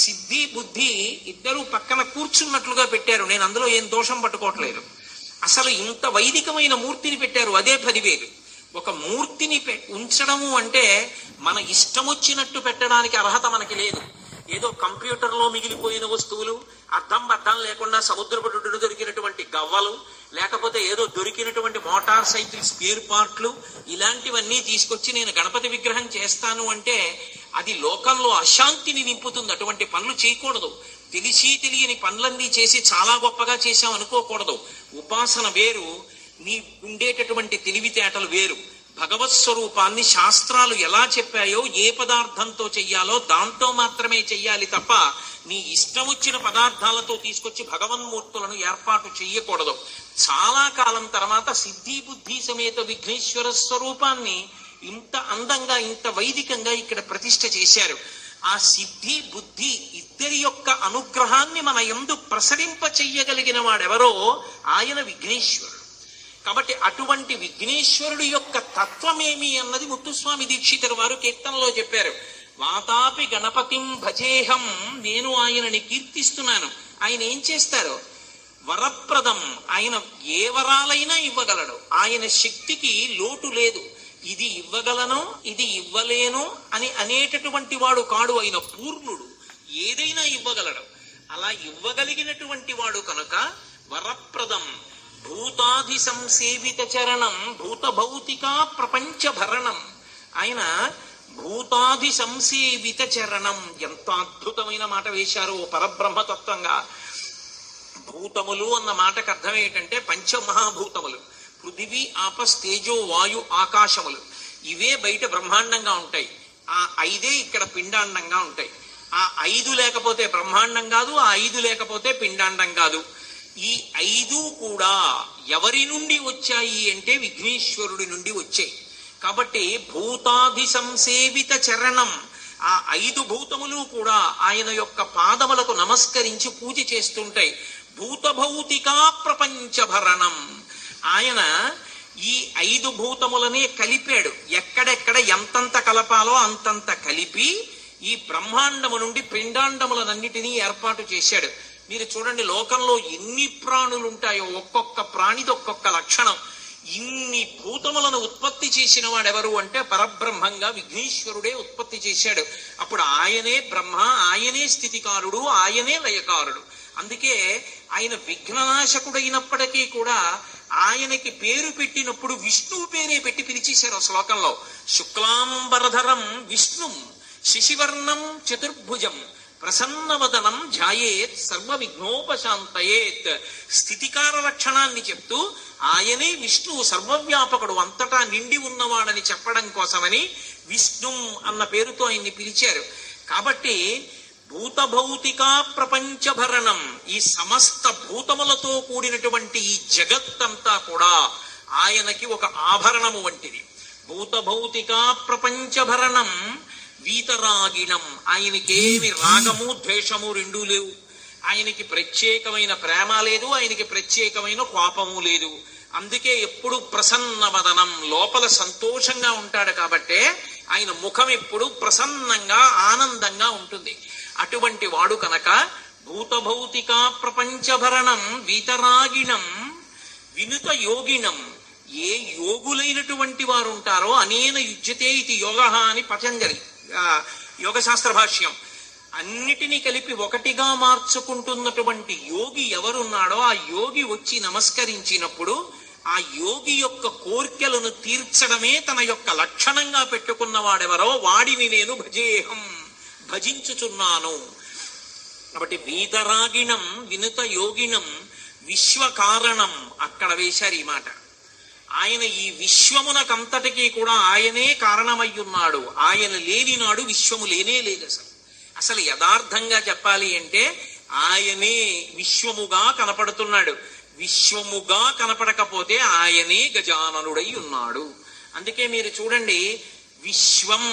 సిద్ధి బుద్ధి ఇద్దరూ పక్కన కూర్చున్నట్లుగా పెట్టారు. నేను అందులో ఏం దోషం పట్టుకోవట్లేదు. అసలు ఇంత వైదికమైన మూర్తిని పెట్టారు, అదే 10,000. ఒక మూర్తిని ఉంచడము అంటే మన ఇష్టం వచ్చినట్టు పెట్టడానికి అర్హత మనకి లేదు. ఏదో కంప్యూటర్లో మిగిలిపోయిన వస్తువులు, అర్థం లేకుండా సముద్రపు ఒడ్డున దొరికినటువంటి గవ్వలు, లేకపోతే ఏదో దొరికినటువంటి మోటార్ సైకిల్ స్పేర్ పార్ట్లు, ఇలాంటివన్నీ తీసుకొచ్చి నేను గణపతి విగ్రహం చేస్తాను అంటే అది లోకంలో అశాంతిని నింపుతుంది. అటువంటి పనులు చేయకూడదు. తెలిసి తెలియని పనులన్నీ చేసి చాలా గొప్పగా చేశాం అనుకోకూడదు. ఉపాసన వేరు, నీ ఉండేటటువంటి తెలివితేటలు వేరు. భగవత్ స్వరూపాన్ని శాస్త్రాలు ఎలా చెప్పాయో ఏ పదార్థంతో చెయ్యాలో దాంతో మాత్రమే చెయ్యాలి తప్ప నీ ఇష్టం వచ్చిన పదార్థాలతో తీసుకొచ్చి భగవన్మూర్తులను ఏర్పాటు చెయ్యకూడదు. చాలా కాలం తర్వాత సిద్ధి బుద్ధి సమేత విఘ్నేశ్వర స్వరూపాన్ని ఇంత అందంగా ఇంత వైదికంగా ఇక్కడ ప్రతిష్ఠ చేశారు. ఆ సిద్ధి బుద్ధి ఇద్దరి యొక్క అనుగ్రహాన్ని మన యందు ప్రసరింప చెయ్యగలిగిన వాడెవరో ఆయన విఘ్నేశ్వరుడు. కాబట్టి అటువంటి విఘ్నేశ్వరుడు యొక్క తత్వమేమి అన్నది ముత్తుస్వామి దీక్షితుల వారు కీర్తనలో చెప్పారు. వాతాపి గణపతిం భజేహం, నేను ఆయనని కీర్తిస్తున్నాను. ఆయన ఏం చేస్తారు? వరప్రదం, ఆయన ఏ వరాలైనా ఇవ్వగలడు. ఆయన శక్తికి లోటు లేదు. ఇది ఇవ్వగలను ఇది ఇవ్వలేను అని అనేటటువంటి వాడు కాడు. ఆయన పూర్ణుడు, ఏదైనా ఇవ్వగలడు. అలా ఇవ్వగలిగినటువంటి వాడు కనుక వరప్రదం. భూతాధి సంసేవిత చరణం భూత భౌతిక ప్రపంచ భరణం. ఆయన భూతాధి సంసేవిత చరణం, ఎంత అద్భుతమైన మాట వేశారో పరబ్రహ్మతత్వంగా. భూతములు అన్న మాటకు అర్థం ఏంటంటే పంచమహాభూతములు, పృథివీ ఆపస్ తేజో వాయు ఆకాశములు. ఇవే బయట బ్రహ్మాండంగా ఉంటాయి. ఆ 5 ఇక్కడ పిండాండంగా ఉంటాయి. ఆ 5 లేకపోతే బ్రహ్మాండం కాదు, ఆ 5 లేకపోతే పిండాండం కాదు. ఈ 5 కూడా ఎవరి నుండి వచ్చాయి అంటే విఘ్నేశ్వరుడి నుండి వచ్చాయి. కాబట్టి భూతాధి సంసేవిత చరణం, ఆ 5 భూతములు కూడా ఆయన యొక్క పాదములకు నమస్కరించి పూజ చేస్తుంటాయి. భూతభౌతికా ప్రపంచభరణం, ఆయన ఈ 5 భూతములనే కలిపాడు. ఎక్కడెక్కడ ఎంతంత కలపాలో అంతంత కలిపి ఈ బ్రహ్మాండము నుండి పిండాండములనన్నిటినీ ఏర్పాటు చేశాడు. మీరు చూడండి, లోకంలో ఎన్ని ప్రాణులు ఉంటాయో ఒక్కొక్క ప్రాణిది ఒక్కొక్క లక్షణం. ఇన్ని భూతములను ఉత్పత్తి చేసిన వాడెవరు అంటే పరబ్రహ్మంగా విఘ్నేశ్వరుడే ఉత్పత్తి చేశాడు. అప్పుడు ఆయనే బ్రహ్మ, ఆయనే స్థితికారుడు, ఆయనే లయకారుడు. అందుకే ఆయన విఘ్ననాశకుడైనప్పటికీ కూడా ఆయనకి పేరు పెట్టినప్పుడు విష్ణువు పేరే పెట్టి పిలిచేశారు ఆ శ్లోకంలో. శుక్లాంబరధరం విష్ణుం శశివర్ణం చతుర్భుజం ప్రసన్నవదనం ధ్యాయేత్ సర్వ విఘ్నోపశాంతయేత్. స్థితికార లక్షణాన్ని చెప్తూ ఆయనే విష్ణువు సర్వవ్యాపకుడు, అంతటా నిండి ఉన్నవాడని చెప్పడం కోసమని విష్ణుం అన్న పేరుతో ఆయన్ని పిలిచారు. కాబట్టి భూతభౌతికా ప్రపంచభరణం, ఈ సమస్త భూతములతో కూడినటువంటి ఈ జగత్తంతా కూడా ఆయనకి ఒక ఆభరణము వంటిది. భూతభౌతికా ప్రపంచభరణం వీతరాగిణం, ఆయనకేమి రాగము ద్వేషము రెండూ లేవు. ఆయనకి ప్రత్యేకమైన ప్రేమ లేదు, ఆయనకి ప్రత్యేకమైన కోపము లేదు. అందుకే ఎప్పుడు ప్రసన్నవదనం, లోపల సంతోషంగా ఉంటాడు. కాబట్టే ఆయన ముఖం ఎప్పుడు ప్రసన్నంగా ఆనందంగా ఉంటుంది. అటువంటి వాడు కనుక భూతభౌతికా ప్రపంచభరణం వీతరాగిణం వినుత యోగినం, ఏ యోగులైనటువంటి వారు ఉంటారో అనేన యుజ్యతే ఇది యోగ అని పతంజలి యోగ శాస్త్ర భాష్యం. అన్నిటినీ కలిపి ఒకటిగా మార్చుకుంటున్నటువంటి యోగి ఎవరున్నాడో ఆ యోగి వచ్చి నమస్కరించినప్పుడు ఆ యోగి యొక్క కోర్కెలను తీర్చడమే తన యొక్క లక్షణంగా పెట్టుకున్నవాడెవరో వాడిని నేను భజేహం, భజించుచున్నాను. కాబట్టి వీతరాగిణం వినుత యోగినం విశ్వకారణం, అక్కడ వేశారు ఈ మాట. ఆయన ఈ విశ్వమునకంతటికీ కూడా ఆయనే కారణమయ్యున్నాడు. ఆయన లేనినాడు విశ్వము లేనే లేదు. అసలు యథార్థంగా చెప్పాలి అంటే ఆయనే విశ్వముగా కనపడుతున్నాడు. విశ్వముగా కనపడకపోతే ఆయనే గజాననుడై ఉన్నాడు. అందుకే మీరు చూడండి, విశ్వం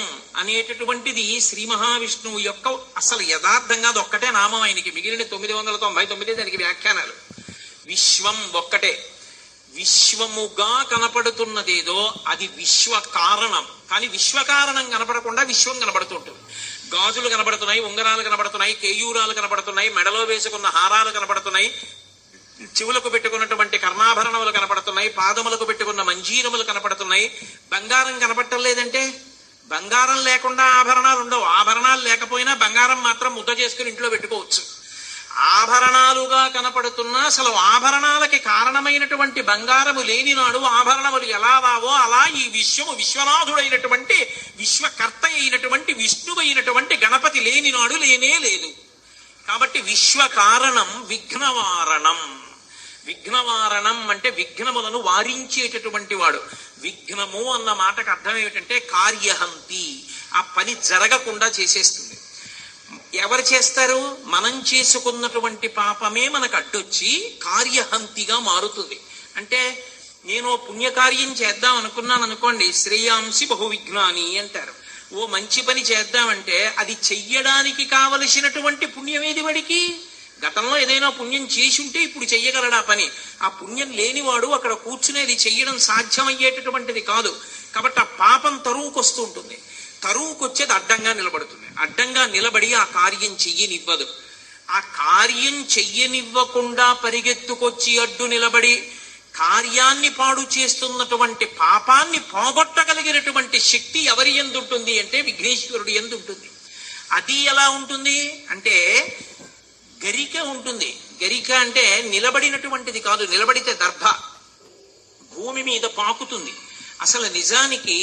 అనేటటువంటిది శ్రీ మహావిష్ణువు యొక్క అసలు యథార్థంగా అది ఒక్కటే నామం ఆయనకి. మిగిలిన 999 దానికి వ్యాఖ్యానాలు. విశ్వం ఒక్కటే. విశ్వముగా కనపడుతున్నదేదో అది విశ్వ కారణం. కానీ విశ్వకారణం కనపడకుండా విశ్వం కనపడుతుంటుంది. గాజులు కనబడుతున్నాయి, ఉంగరాలు కనబడుతున్నాయి, కేయూరాలు కనబడుతున్నాయి, మెడలో వేసుకున్న హారాలు కనబడుతున్నాయి, చెవులకు పెట్టుకున్నటువంటి కర్ణాభరణములు కనపడుతున్నాయి, పాదములకు పెట్టుకున్న మంజీరములు కనపడుతున్నాయి. బంగారం కనపడటం లేదంటే బంగారం లేకుండా ఆభరణాలు ఉండవు. ఆభరణాలు లేకపోయినా బంగారం మాత్రం ముద్ద చేసుకుని ఇంట్లో పెట్టుకోవచ్చు. ఆభరణాలుగా కనపడుతున్నా అసలు ఆభరణాలకి కారణమైనటువంటి బంగారము లేనినాడు ఆభరణములు ఎలా రావో అలా ఈ విశ్వము విశ్వనాథుడైనటువంటి విశ్వకర్త అయినటువంటి విష్ణువైనటువంటి గణపతి లేనినాడు లేనే లేదు. కాబట్టి విశ్వకారణం విఘ్నవారణం. విఘ్నవారణం అంటే విఘ్నములను వారించేటటువంటి వాడు. విఘ్నము అన్న మాటకు అర్థం ఏమిటంటే కార్యహంతి, ఆ పని జరగకుండా చేసేస్తుంది. ఎవరు చేస్తారు? మనం చేసుకున్నటువంటి పాపమే మనకు అడ్డొచ్చి కార్యహంతిగా మారుతుంది. అంటే నేను పుణ్యకార్యం చేద్దాం అనుకున్నాను అనుకోండి, శ్రేయాంసి బహువిఘ్నాని అంటారు. ఓ మంచి పని చేద్దామంటే అది చెయ్యడానికి కావలసినటువంటి పుణ్యమేది వాడికి? గతంలో ఏదైనా పుణ్యం చేసి ఉంటే ఇప్పుడు చెయ్యగలడా పని? ఆ పుణ్యం లేనివాడు అక్కడ కూర్చునేది చెయ్యడం సాధ్యమయ్యేటటువంటిది కాదు. కాబట్టి ఆ పాపం తరువుకొస్తూ ఉంటుంది. తరువుకొచ్చేది అడ్డంగా నిలబడుతుంది. అడ్డంగా నిలబడి ఆ కార్యం చెయ్యనివ్వదు. ఆ కార్యం చెయ్యనివ్వకుండా పరిగెత్తుకొచ్చి అడ్డు నిలబడి కార్యాన్ని పాడు చేస్తున్నటువంటి పాపాన్ని పోగొట్టగలిగినటువంటి శక్తి ఎవరి యందు ఉంటుంది అంటే విఘ్నేశ్వరుడి యందు ఉంటుంది. అది ఎలా ఉంటుంది అంటే గరిక ఉంటుంది. గరిక అంటే నిలబడినటువంటిది కాదు, నిలబడితే దర్భ భూమి మీద పాకుతుంది. అసలు నిజానికి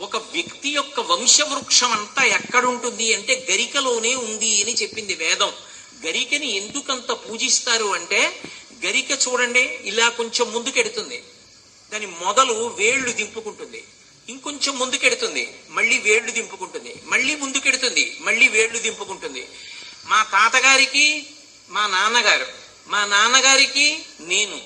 ఒక వ్యక్తి యొక్క వంశవృక్షం అంతా ఎక్కడుంటుంది అంటే గరికలోనే ఉంది అని చెప్పింది వేదం. గరికని ఎందుకంత పూజిస్తారు అంటే, గరిక చూడండి ఇలా కొంచెం ముందుకెడుతుంది, దాని మొదలు వేళ్లు దింపుకుంటుంది, ఇంకొంచెం ముందుకెడుతుంది, మళ్ళీ వేళ్లు దింపుకుంటుంది, మళ్ళీ ముందుకెడుతుంది, మళ్ళీ వేళ్లు దింపుకుంటుంది. మా తాతగారికి మా నాన్నగారు, మా నాన్నగారికి నేను,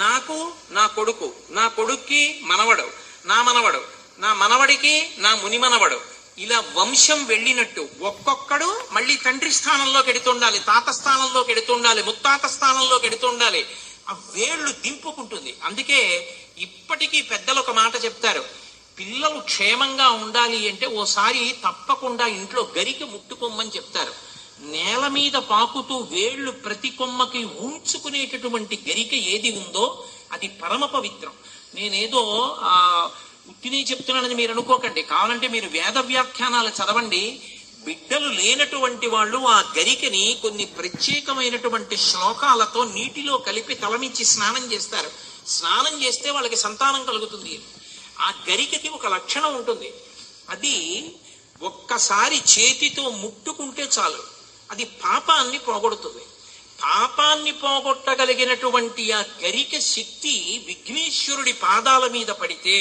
నాకు నా కొడుకు, నా కొడుక్కి మనవడు, నా మనవడు, నా మనవడికి నా ముని మనవడు, ఇలా వంశం వెళ్ళినట్టు ఒక్కొక్కడు మళ్ళీ తండ్రి స్థానంలోకి ఎడుతుండాలి, తాత స్థానంలోకి ఎడుతుండాలి, ముత్తాత స్థానంలోకి ఎడుతుండాలి. ఆ వేళ్లు దింపుకుంటుంది. అందుకే ఇప్పటికీ పెద్దలు ఒక మాట చెప్తారు, పిల్లలు క్షేమంగా ఉండాలి అంటే ఓసారి తప్పకుండా ఇంట్లో గరిక ముట్టుకోమని చెప్తారు. నేల మీద పాకుతూ వేళ్లు ప్రతి కొమ్మకి ఉంచుకునేటటువంటి గరిక ఏది ఉందో అది పరమ పవిత్రం. నేనేదో ఉత్తినే చెప్తున్నానని మీరు అనుకోకండి, కావాలంటే మీరు వేద వ్యాఖ్యానాలు చదవండి. బిడ్డలు లేనటువంటి వాళ్ళు ఆ గరికని కొన్ని ప్రత్యేకమైనటువంటి శ్లోకాలతో నీటిలో కలిపి తలమించి స్నానం చేస్తారు. స్నానం చేస్తే వాళ్ళకి సంతానం కలుగుతుంది. ఆ గరికకి ఒక లక్షణం ఉంటుంది, అది ఒక్కసారి చేతితో ముట్టుకుంటే చాలు, అది పాపాన్ని పోగొడుతుంది. పాపాన్ని పోగొట్టగలిగినటువంటి ఆ గరిక శక్తి విఘ్నేశ్వరుడి పాదాల మీద పడితే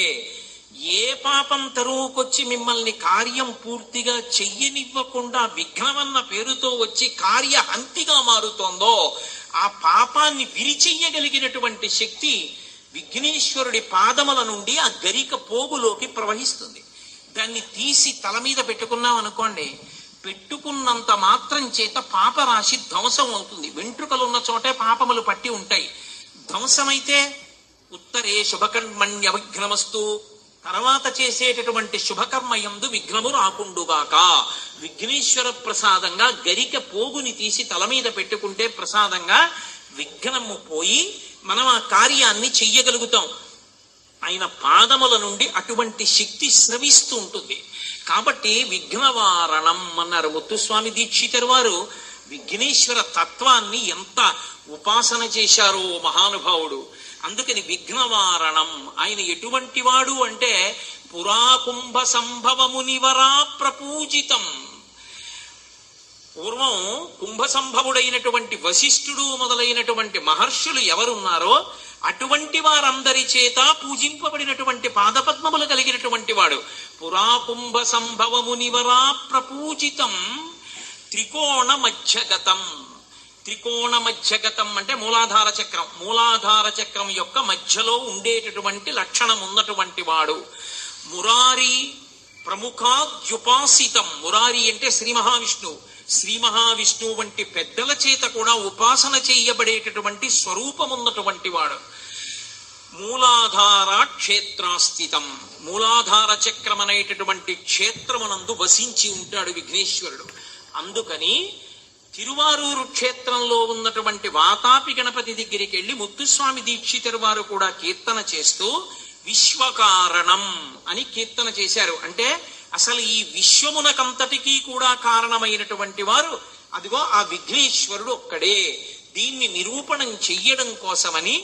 ఏ పాపం తరువుకొచ్చి మిమ్మల్ని కార్యం పూర్తిగా చెయ్యనివ్వకుండా విఘ్నమన్న పేరుతో వచ్చి కార్యహంతిగా మారుతోందో ఆ పాపాన్ని విరిచెయ్యగలిగినటువంటి శక్తి విఘ్నేశ్వరుడి పాదముల నుండి ఆ గరిక పోగులోకి ప్రవహిస్తుంది. దాన్ని తీసి తల మీద పెట్టుకున్నాం అనుకోండి, పెట్టుకున్నంత మాత్రం చేత పాపరాశి ధ్వంసం అవుతుంది. వెంట్రుకలున్న చోటే పాపములు పట్టి ఉంటాయి. ధ్వంసమైతే ఉత్తరే శుభకర్మణ్య విఘ్నమస్తు, తర్వాత చేసేటటువంటి శుభకర్మ యందు విఘ్నము రాకుండుగాక. విఘ్నేశ్వర ప్రసాదంగా గరిక పోగుని తీసి తల మీద పెట్టుకుంటే ప్రసాదంగా విఘ్నము పోయి మనం ఆ కార్యాన్ని చెయ్యగలుగుతాం. ఆయన పాదముల నుండి అటువంటి శక్తి స్రవిస్తూ ఉంటుంది. కాబట్టి విఘ్నవారణం అన్నారు ముత్తుస్వామి దీక్షితరు వారు. విఘ్నేశ్వర తత్వాన్ని ఎంత ఉపాసన చేశారో మహానుభావుడు. అందుకని విఘ్నవారణం ఆయన ఎటువంటి వాడు అంటే పురాకుంభ సంభవమునివరా ప్రపూజితం. పూర్వం కుంభ సంభవుడైనటువంటి వశిష్ఠుడు మొదలైనటువంటి మహర్షులు ఎవరున్నారో అటువంటి వారందరి చేత పూజింపబడినటువంటి పాదపద్మములు కలిగినటువంటి వాడు. పురాకుంభ సంభవమునివరా ప్రపూజితం త్రికోణ మధ్యగతం. త్రికోణ మధ్యగతం అంటే మూలాధార చక్రం. మూలాధార చక్రం యొక్క మధ్యలో ఉండేటటువంటి లక్షణం ఉన్నటువంటి వాడు. మురారి ప్రముఖాద్యుపాసితం. మురారి అంటే శ్రీ మహావిష్ణువు. శ్రీ మహావిష్ణువు వంటి పెద్దల చేత కూడా ఉపాసన చేయబడేటటువంటి స్వరూపమున్నటువంటి వాడు. మూలాధార క్షేత్రాస్థితం. మూలాధార చక్రం అనేటటువంటి క్షేత్రమునందు వసించి ఉంటాడు విఘ్నేశ్వరుడు. అందుకని తిరువారూరు క్షేత్రంలో ఉన్నటువంటి వాతాపి గణపతి దగ్గరికి వెళ్లి ముత్తుస్వామి దీక్షితరు వారు కూడా కీర్తన చేస్తూ విశ్వకారణం అని కీర్తన చేశారు. అంటే అసలు ఈ విశ్వమునకంతటికీ కూడా కారణమైనటువంటి వారు అదిగో ఆ విఘ్నేశ్వరుడు ఒక్కడే. దీన్ని నిరూపణం చెయ్యడం కోసమని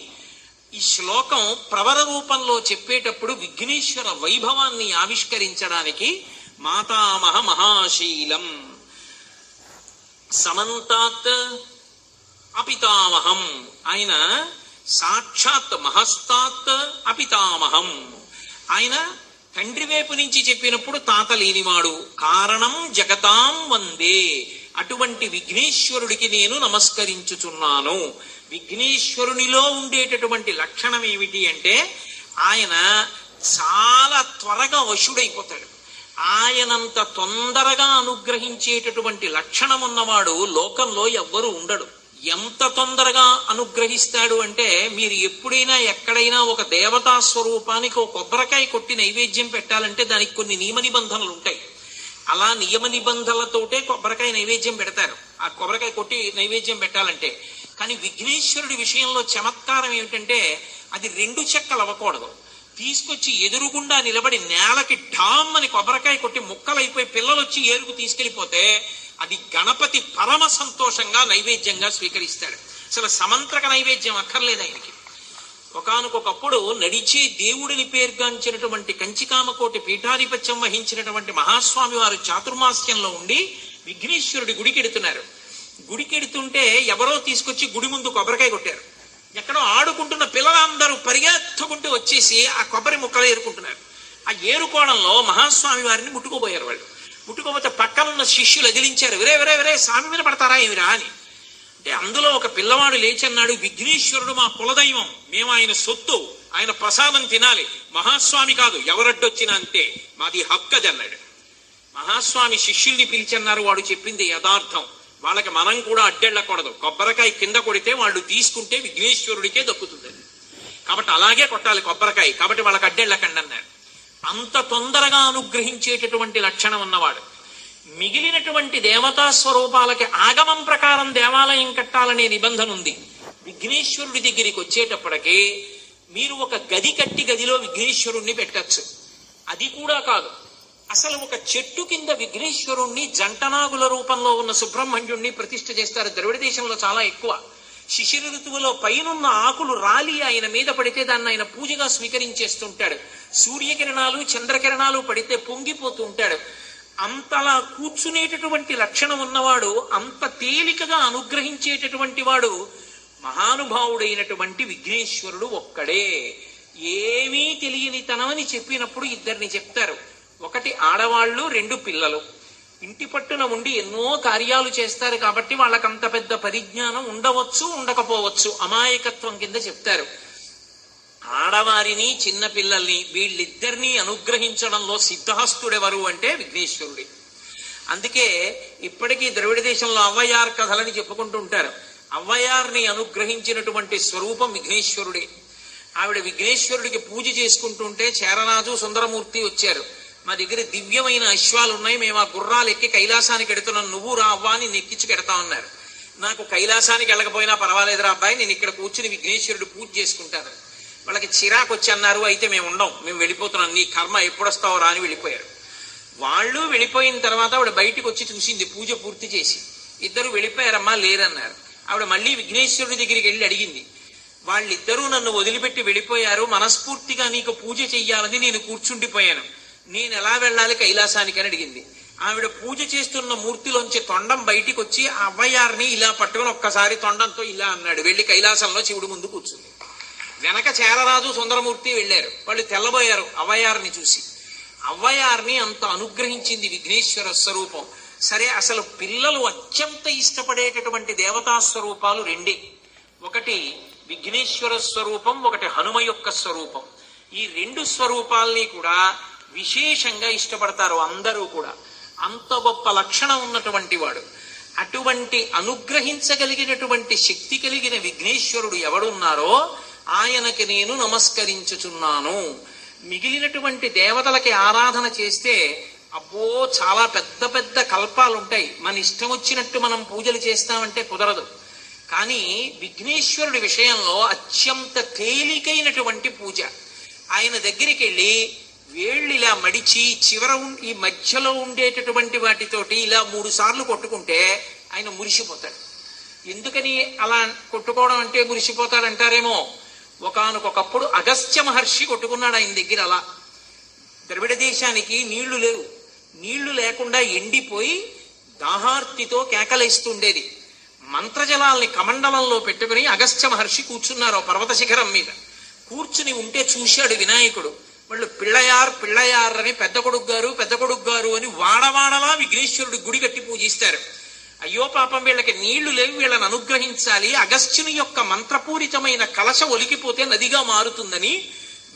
ఈ శ్లోకం ప్రవర రూపంలో చెప్పేటప్పుడు విఘ్నేశ్వర వైభవాన్ని ఆవిష్కరించడానికి మాతామహ మహాశీలం సమంతాత్ అపితామహం, ఆయన సాక్షాత్ మహస్తాత్ అపితామహం. ఆయన తండ్రి వైపు నుంచి చెప్పినప్పుడు తాత లేనివాడు, కారణం జగతాం వందే. అటువంటి విఘ్నేశ్వరుడికి నేను నమస్కరించుచున్నాను. విఘ్నేశ్వరునిలో ఉండేటటువంటి లక్షణం ఏమిటి అంటే ఆయన చాలా త్వరగా వశుడైపోతాడు. ఆయనంత తొందరగా అనుగ్రహించేటటువంటి లక్షణం ఉన్నవాడు లోకంలో ఎవ్వరూ ఉండడు. ఎంత తొందరగా అనుగ్రహిస్తాడు అంటే మీరు ఎప్పుడైనా ఎక్కడైనా ఒక దేవతా స్వరూపానికి ఒక కొబ్బరికాయ కొట్టి నైవేద్యం పెట్టాలంటే దానికి కొన్ని నియమ నిబంధనలు ఉంటాయి. అలా నియమ నిబంధనలతోటే కొబ్బరికాయ నైవేద్యం పెడతారు, ఆ కొబ్బరికాయ కొట్టి నైవేద్యం పెట్టాలంటే. కానీ విఘ్నేశ్వరుడి విషయంలో చమత్కారం ఏమిటంటే అది 2 చెక్కలు అవ్వకూడదు. తీసుకొచ్చి ఎదురుగుండా నిలబడి నేలకి ఢామ్ అని కొబ్బరికాయ కొట్టి ముక్కలైపోయి పిల్లలు వచ్చి ఏరుకు తీసుకెళ్లిపోతే అది గణపతి పరమ సంతోషంగా నైవేద్యంగా స్వీకరిస్తాడు. అసలు సమంత్రక నైవేద్యం అక్కర్లేదు ఆయనకి. ఒకానొకప్పుడు నడిచే దేవుడిని పేర్గాంచినటువంటి కంచికామకోటి పీఠాధిపత్యం వహించినటువంటి మహాస్వామి వారు చాతుర్మాస్యంలో ఉండి విఘ్నేశ్వరుడి గుడికి ఎడుతున్నారు. గుడికెడుతుంటే ఎవరో తీసుకొచ్చి గుడి ముందు కొబ్బరికాయ కొట్టారు. ఎక్కడో ఆడుకుంటున్న పిల్లలందరూ పరిగెత్తుకుంటూ వచ్చేసి ఆ కొబ్బరి ముక్కలు ఏరుకుంటున్నారు. ఆ ఏరుకోవడంలో మహాస్వామి వారిని ముట్టుకోబోయారు. వాళ్ళు ముట్టుకోపోతే పక్కనున్న శిష్యులు ఎదిలించారు, విరే విరే విరే స్వామి మీద పడతారా ఏమిరా అని. అంటే అందులో ఒక పిల్లవాడు లేచన్నాడు, విఘ్నేశ్వరుడు మా కులదైవం, మేము ఆయన సొత్తు, ఆయన ప్రసాదం తినాలి, మహాస్వామి కాదు, ఎవరడ్డొచ్చినా అంతే, మాది హక్కది అన్నాడు. మహాస్వామి శిష్యుల్ని పిలిచన్నారు. వాడు చెప్పింది యథార్థం, వాళ్ళకి మనం కూడా అడ్డెళ్ళకూడదు. కొబ్బరికాయ కింద కొడితే వాళ్ళు తీసుకుంటే విఘ్నేశ్వరుడికే దక్కుతుంది, కాబట్టి అలాగే కొట్టాలి కొబ్బరికాయ, కాబట్టి వాళ్ళకి అడ్డెళ్ళకండి అన్నాడు. అంత తొందరగా అనుగ్రహించేటటువంటి లక్షణం ఉన్నవాడు. మిగిలినటువంటి దేవతా స్వరూపాలకి ఆగమం ప్రకారం దేవాలయం కట్టాలనే నిబంధన ఉంది. విఘ్నేశ్వరుడి దగ్గరికి వచ్చేటప్పటికి మీరు ఒక గది కట్టి గదిలో విఘ్నేశ్వరుణ్ణి పెట్టచ్చు. అది కూడా కాదు, అసలు ఒక చెట్టు కింద విఘ్నేశ్వరుణ్ణి జంటనాగుల రూపంలో ఉన్న సుబ్రహ్మణ్యుణ్ణి ప్రతిష్ఠ చేస్తారు. ద్రవిడ దేశంలో చాలా ఎక్కువ. శిశిర ఋతువులో పైనున్న ఆకులు రాలి ఆయన మీద పడితే దాన్ని ఆయన పూజగా స్వీకరించేస్తుంటాడు. సూర్యకిరణాలు చంద్రకిరణాలు పడితే పొంగిపోతూ ఉంటాడు. అంతలా కూర్చునేటటువంటి లక్షణం ఉన్నవాడు, అంత తేలికగా అనుగ్రహించేటటువంటి వాడు మహానుభావుడైనటువంటి విఘ్నేశ్వరుడు ఒక్కడే. ఏమీ తెలియని తనమని చెప్పినప్పుడు ఇద్దరిని చెప్తారు. ఒకటి ఆడవాళ్ళు, రెండు పిల్లలు. ఇంటి పట్టున ఉండి ఎన్నో కార్యాలు చేస్తారు కాబట్టి వాళ్ళకంత పెద్ద పరిజ్ఞానం ఉండవచ్చు, ఉండకపోవచ్చు, అమాయకత్వం కింద చెప్తారు. ఆడవారిని చిన్న పిల్లల్ని వీళ్ళిద్దరినీ అనుగ్రహించడంలో సిద్ధహస్తుడెవరు అంటే విఘ్నేశ్వరుడే. అందుకే ఇప్పటికీ ద్రవిడ దేశంలో అవ్వయార్ కథలని చెప్పుకుంటూ ఉంటారు. అవ్వయార్ని అనుగ్రహించినటువంటి స్వరూపం విఘ్నేశ్వరుడే. ఆవిడ విఘ్నేశ్వరుడికి పూజ చేసుకుంటుంటే చేరరాజు సుందరమూర్తి వచ్చారు. మా దగ్గర దివ్యమైన అశ్వాలు ఉన్నాయి, మేము ఆ గుర్రాలు ఎక్కి కైలాసానికి ఎడుతున్నాం, నువ్వు రా అవ్వా అని నెక్కించి పెడతా ఉన్నారు. నాకు కైలాసానికి వెళ్ళకపోయినా పర్వాలేదురా అబ్బాయి, నేను ఇక్కడ కూర్చుని విఘ్నేశ్వరుడు పూజ చేసుకుంటాను. వాళ్ళకి చిరాకు వచ్చి అన్నారు, అయితే మేము ఉండం, మేము వెళ్ళిపోతున్నాం, నీ కర్మ ఎప్పుడొస్తావో రా అని వెళ్ళిపోయారు. వాళ్ళు వెళ్ళిపోయిన తర్వాత ఆవిడ బయటికి వచ్చి చూసింది పూజ పూర్తి చేసి. ఇద్దరు వెళ్ళిపోయారమ్మా, లేరన్నారు. ఆవిడ మళ్ళీ విఘ్నేశ్వరుడి దగ్గరికి వెళ్ళి అడిగింది, వాళ్ళిద్దరూ నన్ను వదిలిపెట్టి వెళ్ళిపోయారు, మనస్ఫూర్తిగా నీకు పూజ చెయ్యాలని నేను కూర్చుండిపోయాను, నేను ఎలా వెళ్ళాలి కైలాసానికి అని అడిగింది. ఆవిడ పూజ చేస్తున్న మూర్తిలోంచి తొండం బయటికి వచ్చి ఆ అవ్వయార్ని ఇలా పట్టుకుని ఒక్కసారి తొండంతో ఇలా అన్నాడు. వెళ్ళి కైలాసంలో శివుడు ముందు కూర్చుంది. వెనక చేరరాజు సుందరమూర్తి వెళ్ళారు. వాళ్ళు తెల్లబోయారు అవ్వయార్ని చూసి. అవ్వయార్ని అంత అనుగ్రహించింది విఘ్నేశ్వర స్వరూపం. సరే, అసలు పిల్లలు అత్యంత ఇష్టపడేటటువంటి దేవతా స్వరూపాలు రెండే. ఒకటి విఘ్నేశ్వర స్వరూపం, ఒకటి హనుమ యొక్క స్వరూపం. ఈ రెండు స్వరూపాల్ని కూడా విశేషంగా ఇష్టపడతారు అందరూ కూడా. అంత గొప్ప లక్షణం ఉన్నటువంటి వాడు. అటువంటి అనుగ్రహించగలిగినటువంటి శక్తి కలిగిన విఘ్నేశ్వరుడు ఎవడున్నారో ఆయనకి నేను నమస్కరించుచున్నాను. మిగిలినటువంటి దేవతలకి ఆరాధన చేస్తే అబ్బో చాలా పెద్ద పెద్ద కల్పాలు ఉంటాయి, మన ఇష్టం వచ్చినట్టు మనం పూజలు చేస్తామంటే కుదరదు. కానీ విఘ్నేశ్వరుడి విషయంలో అత్యంత తేలికైనటువంటి పూజ. ఆయన దగ్గరికి వెళ్ళి వేళ్ళు ఇలా మడిచి చివర ఈ మధ్యలో ఉండేటటువంటి వాటితోటి ఇలా 3 సార్లు కొట్టుకుంటే ఆయన మురిసిపోతాడు. ఎందుకని అలా కొట్టుకోవడం అంటే మురిసిపోతాడంటారేమో. ఒకానొకప్పుడు అగస్త్య మహర్షి కొట్టుకున్నాడు ఆయన దగ్గర. అలా ద్రవిడ దేశానికి నీళ్లు లేవు, నీళ్లు లేకుండా ఎండిపోయి దాహార్తితో కేకలేస్తుండేది. మంత్రజలాల్ని కమండలంలో పెట్టుకుని అగస్త్య మహర్షి కూర్చున్నారు పర్వత శిఖరం మీద. కూర్చుని ఉంటే చూశాడు వినాయకుడు. వాళ్ళు పిళ్ళయార్ పిళ్ళయార్ అని పెద్ద కొడుకు గారు అని వాడవాడలా విఘ్నేశ్వరుడు గుడి కట్టి పూజిస్తారు. అయ్యో పాపం, వీళ్ళకి నీళ్లు లేవు, వీళ్ళని అనుగ్రహించాలి, అగస్త్యుని యొక్క మంత్రపూరితమైన కలశ ఒలికిపోతే నదిగా మారుతుందని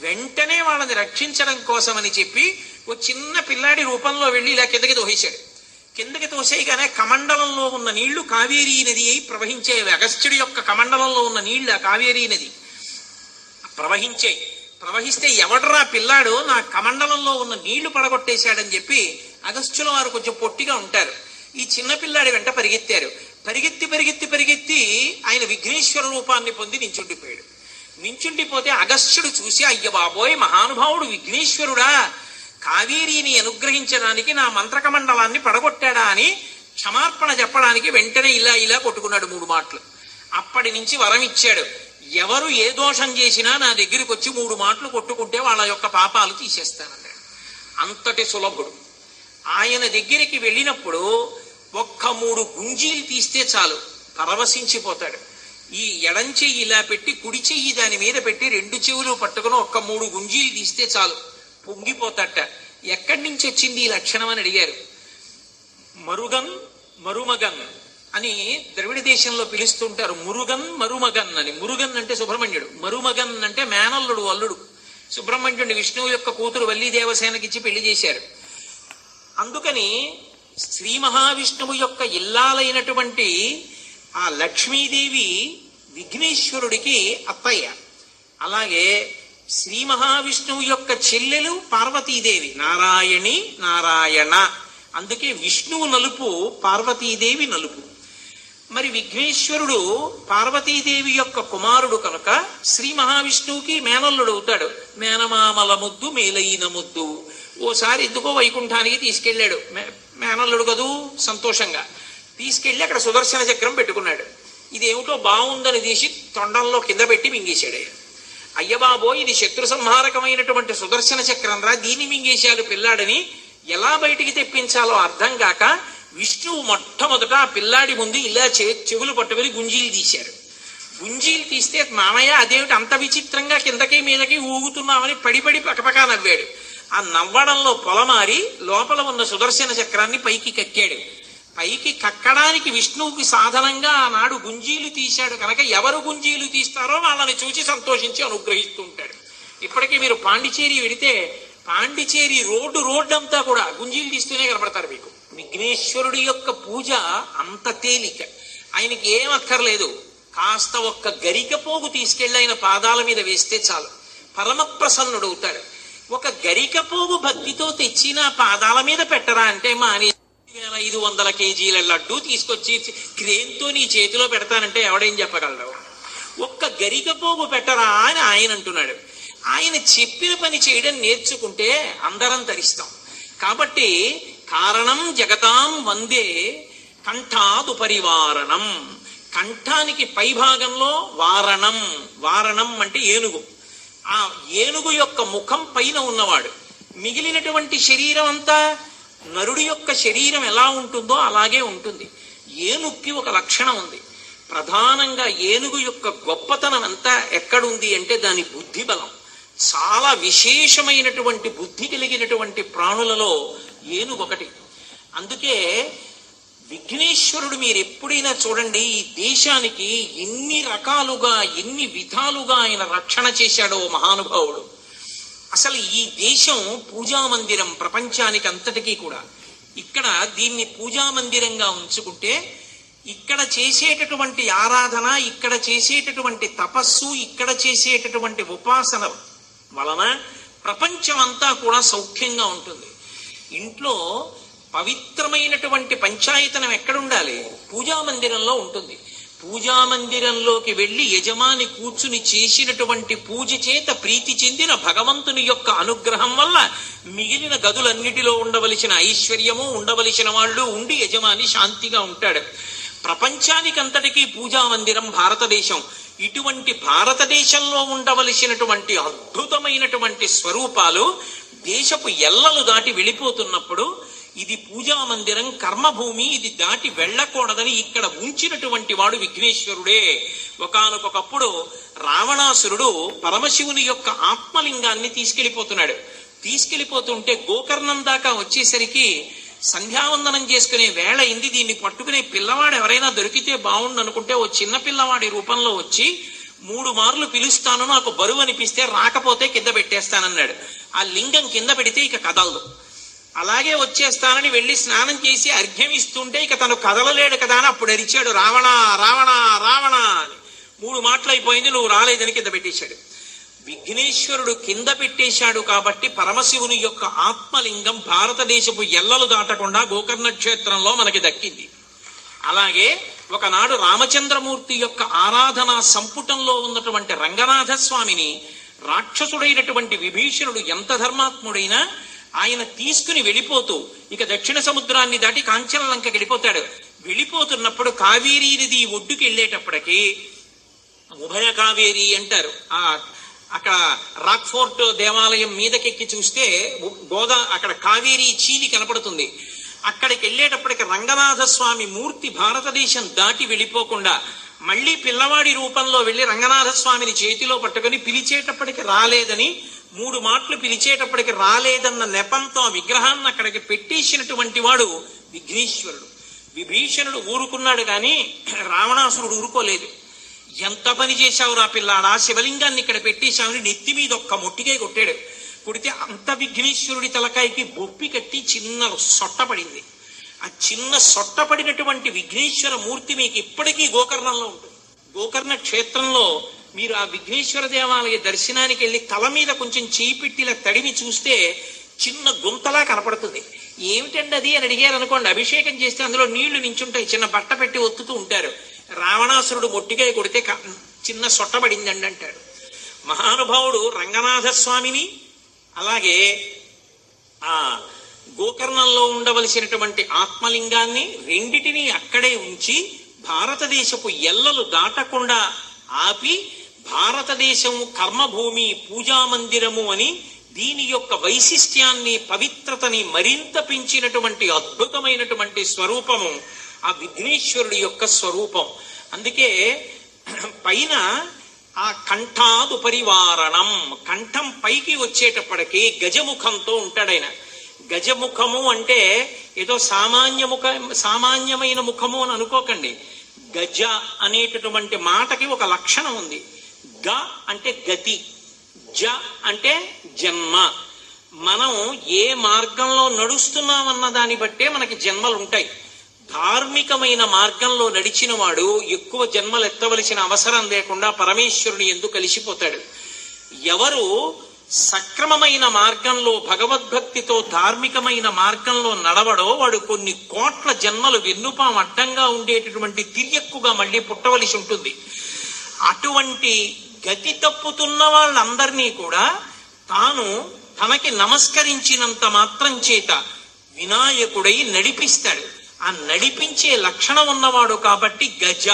వెంటనే వాళ్ళని రక్షించడం కోసమని చెప్పి ఓ చిన్న పిల్లాడి రూపంలో వెళ్ళి ఇలా కిందకి తోసేశాడు. కిందకి తోసేయగానే కమండలంలో ఉన్న నీళ్లు కావేరీ నది అయి ప్రవహించేవి. అగస్త్యుడి యొక్క కమండలంలో ఉన్న నీళ్లు ఆ కావేరీ నది ప్రవహించాయి. ప్రవహిస్తే ఎవడరా పిల్లాడు నా కమండలంలో ఉన్న నీళ్లు పడగొట్టేశాడని చెప్పి అగస్త్యుల వారు కొంచెం పొట్టిగా ఉంటారు. ఈ చిన్న పిల్లాడి వెంట పరిగెత్తారు. పరిగెత్తి ఆయన విఘ్నేశ్వర రూపాన్ని పొంది నించుండిపోయాడు. నించుండిపోతే అగస్త్యుడు చూసి, అయ్య బాబోయ్, మహానుభావుడు విఘ్నేశ్వరుడా, కావేరీని అనుగ్రహించడానికి నా మంత్రకమండలాన్ని పడగొట్టాడా అని క్షమార్పణ చెప్పడానికి వెంటనే ఇలా కొట్టుకున్నాడు 3 మాటలు. అప్పటి నుంచి వరం ఇచ్చాడు, ఎవరు ఏ దోషం చేసినా నా దగ్గరికి వచ్చి 3 మాటలు కొట్టుకుంటే వాళ్ళ యొక్క పాపాలు తీసేస్తానన్నాడు. అంతటి సులభుడు. ఆయన దగ్గరికి వెళ్ళినప్పుడు ఒక్క 3 గుంజీలు తీస్తే చాలు పరవశించిపోతాడు. ఈ ఎడం చెయ్యి ఇలా పెట్టి కుడి చెయ్యి దాని మీద పెట్టి 2 చెవులు పట్టుకుని ఒక్క 3 గుంజీలు తీస్తే చాలు పొంగిపోతాట. ఎక్కడి నుంచి వచ్చింది ఈ లక్షణం అని అడిగారు. మరుగన్ మరుమగన్ అని ద్రవిడ దేశంలో పిలుస్తుంటారు. మురుగన్ మరుమగన్ అని. మురుగన్ అంటే సుబ్రహ్మణ్యుడు, మరుమగన్ అంటే మేనల్లుడు, అల్లుడు. సుబ్రహ్మణ్యుడిని విష్ణువు యొక్క కూతురు వల్లి దేవసేనకిచ్చి పెళ్లి చేశారు. అందుకని శ్రీ మహావిష్ణువు యొక్క ఇల్లాలైనటువంటి ఆ లక్ష్మీదేవి విఘ్నేశ్వరుడికి అత్తయ్య. అలాగే శ్రీ మహావిష్ణువు యొక్క చెల్లెలు పార్వతీదేవి, నారాయణి నారాయణ. అందుకే విష్ణువు నలుపు, పార్వతీదేవి నలుపు. మరి విఘ్నేశ్వరుడు పార్వతీదేవి యొక్క కుమారుడు కనుక శ్రీ మహావిష్ణువుకి మేనల్లుడు అవుతాడు. మేనమామల ముద్దు మేలైన ముద్దు. ఓసారి ఎందుకో వైకుంఠానికి తీసుకెళ్లాడు. మేనల్లుడు కదూ, సంతోషంగా తీసుకెళ్లి అక్కడ సుదర్శన చక్రం పెట్టుకున్నాడు. ఇదేమిటో బాగుందని తీసి తొండంలో కింద పెట్టి మింగేశాడు. అయ్యబాబో, ఇది శత్రు సంహారకమైనటువంటి సుదర్శన చక్రం రా, దీన్ని మింగేశాడు పిల్లాడని ఎలా బయటికి తెప్పించాలో అర్థం కాక విష్ణువు మొట్టమొదట ఆ పిల్లాడి ముందు ఇలా చెవులు పట్టుకుని గుంజీలు తీశారు. గుంజీలు తీస్తే మామయ్య అదేమిటి అంత విచిత్రంగా కిందకి మీదకి ఊగుతున్నామని పడిపడి పకపకా నవ్వాడు. ఆ నవ్వడంలో పొలమారి లోపల ఉన్న సుదర్శన చక్రాన్ని పైకి కక్కాడు. పైకి కక్కడానికి విష్ణువుకి సాధనంగా ఆనాడు గుంజీలు తీశాడు కనుక ఎవరు గుంజీలు తీస్తారో వాళ్ళని చూసి సంతోషించి అనుగ్రహిస్తూ ఉంటాడు. ఇప్పటికీ మీరు పాండిచేరి వెడితే పాండిచేరి రోడ్డు అంతా కూడా గుంజీలు తీస్తూనే కనపడతారు మీకు. విఘ్నేశ్వరుడి యొక్క పూజ అంత తేలిక. ఆయనకి ఏం అక్కర్లేదు. కాస్త ఒక్క గరిక పోగు తీసుకెళ్లి ఆయన పాదాల మీద వేస్తే చాలు పరమ ప్రసన్నుడవుతాడు. ఒక గరిక పోగు భక్తితో తెచ్చిన పాదాల మీద పెట్టరా అంటే మా 500 కేజీల లడ్డు తీసుకొచ్చి క్రేన్తో నీ చేతిలో పెడతానంటే ఎవడేం చెప్పగలడు? ఒక్క గరిక పోగు పెట్టరా అని ఆయన అంటున్నాడు. ఆయన చెప్పిన పని చేయడం నేర్చుకుంటే అందరం తరిస్తాం. కాబట్టి కారణం జగతాం వందే కంఠాదు పరివారణం. కంఠానికి పై భాగంలో వారణం. వారణం అంటే ఏనుగు. ఆ ఏనుగు యొక్క ముఖం పైన ఉన్నవాడు. మిగిలినటువంటి శరీరం అంతా నరుడి యొక్క శరీరం ఎలా ఉంటుందో అలాగే ఉంటుంది. ఏనుగుకి ఒక లక్షణం ఉంది. ప్రధానంగా ఏనుగు యొక్క గొప్పతనం అంతా ఎక్కడుంది అంటే దాని బుద్ధి బలం. చాలా విశేషమైనటువంటి బుద్ధి కలిగినటువంటి ప్రాణులలో ఏనుగు ఒకటి. అందుకే విఘ్నేశ్వరుడు మీరు ఎప్పుడైనా చూడండి, ఈ దేశానికి ఎన్ని రకాలుగా ఎన్ని విధాలుగా ఆయన రక్షణ చేశాడో మహానుభావుడు. అసలు ఈ దేశం పూజామందిరం ప్రపంచానికి అంతటికీ కూడా. ఇక్కడ దీన్ని పూజామందిరంగా ఉంచుకుంటే ఇక్కడ చేసేటటువంటి ఆరాధన, ఇక్కడ చేసేటటువంటి తపస్సు, ఇక్కడ చేసేటటువంటి ఉపాసన వలన ప్రపంచం అంతా కూడా సౌఖ్యంగా ఉంటుంది. ఇంట్లో పవిత్రమైనటువంటి పంచాయతనం ఎక్కడుండాలి? పూజామందిరంలో ఉంటుంది. పూజామందిరంలోకి వెళ్లి యజమాని కూర్చుని చేసినటువంటి పూజ చేత ప్రీతి చెందిన భగవంతుని యొక్క అనుగ్రహం వల్ల మిగిలిన గదులన్నిటిలో ఉండవలసిన ఐశ్వర్యము, ఉండవలసిన వాళ్ళు ఉండి యజమాని శాంతిగా ఉంటాడు. ప్రపంచానికంతటికీ పూజామందిరం భారతదేశం. ఇటువంటి భారతదేశంలో ఉండవలసినటువంటి అద్భుతమైనటువంటి స్వరూపాలు దేశపు ఎల్లలు దాటి వెళ్ళిపోతున్నప్పుడు ఇది పూజామందిరం, కర్మభూమి, ఇది దాటి వెళ్ళకూడదని ఇక్కడ ఉంచినటువంటి వాడు విఘ్నేశ్వరుడే. ఒకానొకప్పుడు రావణాసురుడు పరమశివుని యొక్క ఆత్మలింగాన్ని తీసుకెళ్లిపోతున్నాడు. తీసుకెళ్లిపోతుంటే గోకర్ణం దాకా వచ్చేసరికి సంధ్యావందనం చేసుకునే వేళ అయింది. దీన్ని పట్టుకునే పిల్లవాడు ఎవరైనా దొరికితే బాగుండు అనుకుంటే ఓ చిన్న పిల్లవాడి రూపంలో వచ్చి 3 మార్లు పిలుస్తాను, నాకు బరువు అనిపిస్తే రాకపోతే కింద పెట్టేస్తానన్నాడు. ఆ లింగం కింద పెడితే ఇక కదలదు. అలాగే వచ్చేస్తానని వెళ్లి స్నానం చేసి అర్ఘ్యం ఇస్తుంటే ఇక తను కదలలేడు కదా అని అప్పుడు అరిచాడు, రావణ రావణ రావణ అని. 3 మాటలు అయిపోయింది, నువ్వు రాలేదని కింద పెట్టేశాడు. విఘ్నేశ్వరుడు కింద పెట్టేశాడు కాబట్టి పరమశివుని యొక్క ఆత్మలింగం భారతదేశపు ఎల్లలు దాటకుండా గోకర్ణ క్షేత్రంలో మనకి దక్కింది. అలాగే ఒకనాడు రామచంద్రమూర్తి యొక్క ఆరాధనా సంపుటంలో ఉన్నటువంటి రంగనాథ స్వామిని రాక్షసుడైనటువంటి విభీషణుడు ఎంత ధర్మాత్ముడైనా ఆయన తీసుకుని వెళ్ళిపోతూ ఇక దక్షిణ సముద్రాన్ని దాటి కాంచనలంకకి వెళ్ళిపోతాడు. వెళ్ళిపోతున్నప్పుడు కావేరీ నది ఒడ్డుకి వెళ్ళేటప్పటికి ఉభయ కావేరి అంటారు. అక్కడ రాక్ఫోర్ట్ దేవాలయం మీదకెక్కి చూస్తే అక్కడ కావేరీ చీలి కనపడుతుంది. అక్కడికి వెళ్ళేటప్పటికి రంగనాథ స్వామి మూర్తి భారతదేశం దాటి వెళ్ళిపోకుండా మళ్ళీ పిల్లవాడి రూపంలో వెళ్ళి రంగనాథ స్వామిని చేతిలో పట్టుకుని పిలిచేటప్పటికి రాలేదని 3 మాటలు పిలిచేటప్పటికి రాలేదన్న నెపంతో ఆ విగ్రహాన్ని అక్కడికి పెట్టేసినటువంటి వాడు విఘ్నేశ్వరుడు. విభీషణుడు ఊరుకున్నాడు కానీ రావణాసురుడు ఊరుకోలేదు. ఎంత పని చేశావు రా పిల్లాడా, శివలింగాన్ని ఇక్కడ పెట్టేశామని నెత్తి మీద ఒక్క మొట్టికే కొట్టాడు. కొడితే అంత విఘ్నేశ్వరుడి తలకాయకి బొప్పి కట్టి చిన్న సొట్ట పడింది. ఆ చిన్న సొట్ట పడినటువంటి విఘ్నేశ్వర మూర్తి మీకు ఇప్పటికీ గోకర్ణంలో ఉంటుంది. గోకర్ణ క్షేత్రంలో మీరు ఆ విఘ్నేశ్వర దేవాలయ దర్శనానికి వెళ్ళి తల మీద కొంచెం చేయి పెట్టిలా తడిమి చూస్తే చిన్న గుంతలా కనపడుతుంది. ఏమిటండి అది అని అడిగారు అనుకోండి, అభిషేకం చేస్తే అందులో నీళ్లు నించుంటాయి, చిన్న బట్ట పెట్టి ఒత్తుతూ ఉంటారు. రావణాసురుడు మొట్టికాయ కొడితే చిన్న సొట్టబడిందండి అంటాడు. మహానుభావుడు రంగనాథ స్వామిని అలాగే ఆ గోకర్ణంలో ఉండవలసినటువంటి ఆత్మలింగాన్ని రెండిటినీ అక్కడే ఉంచి భారతదేశపు ఎల్లలు దాటకుండా ఆపి భారతదేశము కర్మభూమి పూజామందిరము అని దీని యొక్క వైశిష్ట్యాన్ని పవిత్రతని మరింత పెంచినటువంటి అద్భుతమైనటువంటి స్వరూపము ఆ విఘ్నేశ్వరుడి యొక్క స్వరూపం. అందుకే పైన ఆ కంఠాదు పరివారణం, కంఠం పైకి వచ్చేటప్పటికి గజముఖంతో ఉంటాడాయన. గజముఖము అంటే ఏదో సామాన్యమైన ముఖము అని అనుకోకండి. గజ అనేటటువంటి మాటకి ఒక లక్షణం ఉంది. గ అంటే గతి, జ అంటే జన్మ. మనం ఏ మార్గంలో నడుస్తున్నామన్న దాన్ని బట్టే మనకి జన్మలు ఉంటాయి. ధార్మికమైన మార్గంలో నడిచిన వాడు ఎక్కువ జన్మలు ఎత్తవలసిన అవసరం లేకుండా పరమేశ్వరుని యందు కలిసిపోతాడు. ఎవరు సక్రమమైన మార్గంలో భగవద్భక్తితో ధార్మికమైన మార్గంలో నడవడో వాడు కొన్ని కోట్ల జన్మలు వెన్నుపాం అడ్డంగా ఉండేటటువంటి తిరియక్కుగా మళ్ళీ పుట్టవలసి ఉంటుంది. అటువంటి గతి తప్పుతున్న వాళ్ళందరినీ కూడా తాను తనకి నమస్కరించినంత మాత్రం చేత వినాయకుడై నడిపిస్తాడు. ఆ నడిపించే లక్షణం ఉన్నవాడు కాబట్టి గజ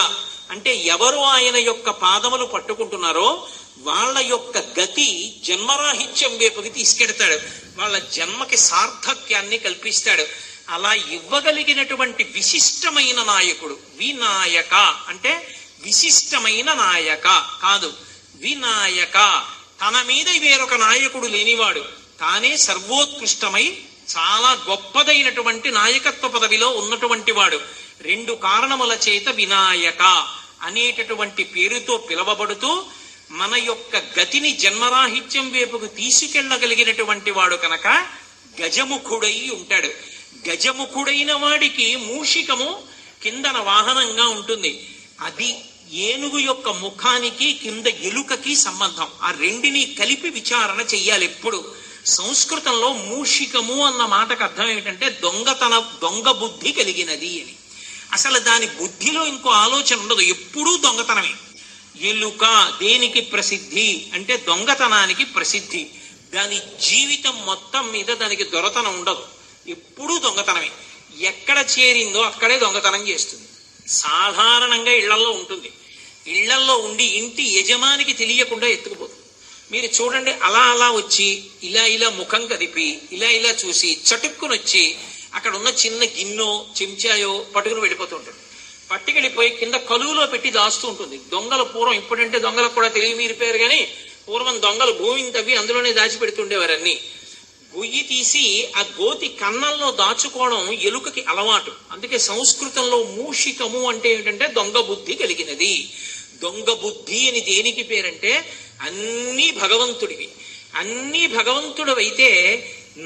అంటే ఎవరు ఆయన యొక్క పాదములు పట్టుకుంటున్నారో వాళ్ళ యొక్క గతి జన్మరాహిత్యం వైపుకి తీసుకెడతాడు. వాళ్ళ జన్మకి సార్థక్యాన్ని కల్పిస్తాడు. అలా ఇవ్వగలిగినటువంటి విశిష్టమైన నాయకుడు. వినాయక అంటే విశిష్టమైన నాయక కాదు, వినాయక. తన మీద వేరొక నాయకుడు లేనివాడు, తానే సర్వోత్కృష్టమై చాలా గొప్పదైనటువంటి నాయకత్వ పదవిలో ఉన్నటువంటి వాడు. 2 కారణముల చేత వినాయక అనేటటువంటి పేరుతో పిలవబడుతూ మన యొక్క గతిని జన్మరాహిత్యం వైపుకు తీసుకెళ్లగలిగినటువంటి వాడు కనుక గజముఖుడై ఉంటాడు. గజముఖుడైన వాడికి మూషికము కిందన వాహనంగా ఉంటుంది. అది ఏనుగు యొక్క ముఖానికి కింద ఎలుకకి సంబంధం. ఆ రెండిని కలిపి విచారణ చెయ్యాలి ఎప్పుడు. సంస్కృతంలో మూషికము అన్న మాటకు అర్థం ఏమిటంటే దొంగ బుద్ధి కలిగినది అని. అసలు దాని బుద్ధిలో ఇంకో ఆలోచన ఉండదు, ఎప్పుడూ దొంగతనమే. ఎలుక దేనికి ప్రసిద్ధి అంటే దొంగతనానికి ప్రసిద్ధి. దాని జీవితం మొత్తం మీద దానికి దొరతనం ఉండదు, ఎప్పుడూ దొంగతనమే. ఎక్కడ చేరిందో అక్కడే దొంగతనం చేస్తుంది. సాధారణంగా ఇళ్లలో ఉంటుంది. ఇళ్లలో ఉండి ఇంటి యజమానికి తెలియకుండా ఎత్తుకుపోతుంది. మీరు చూడండి, అలా అలా వచ్చి ఇలా ముఖం కదిపి ఇలా చూసి చటుక్కునొచ్చి అక్కడ ఉన్న చిన్న గిన్నో చెంచాయో పట్టుకుని వెళ్ళిపోతుంటాడు. పట్టుకెళ్ళిపోయి కింద కలువులో పెట్టి దాస్తూ ఉంటుంది. దొంగల పూర్వం, ఇప్పుడంటే దొంగలకు కూడా తెలివి మీరిపోయారు కానీ పూర్వం దొంగలు భూమిని తవ్వి అందులోనే దాచిపెడుతుండేవారన్నీ. గొయ్యి తీసి ఆ గోతి కన్నంలో దాచుకోవడం ఎలుకకి అలవాటు. అందుకే సంస్కృతంలో మూషికము అంటే ఏమిటంటే దొంగ బుద్ధి కలిగినది. దొంగ బుద్ధి అని దేనికి పేరంటే అన్నీ భగవంతుడివి. అన్నీ భగవంతుడివైతే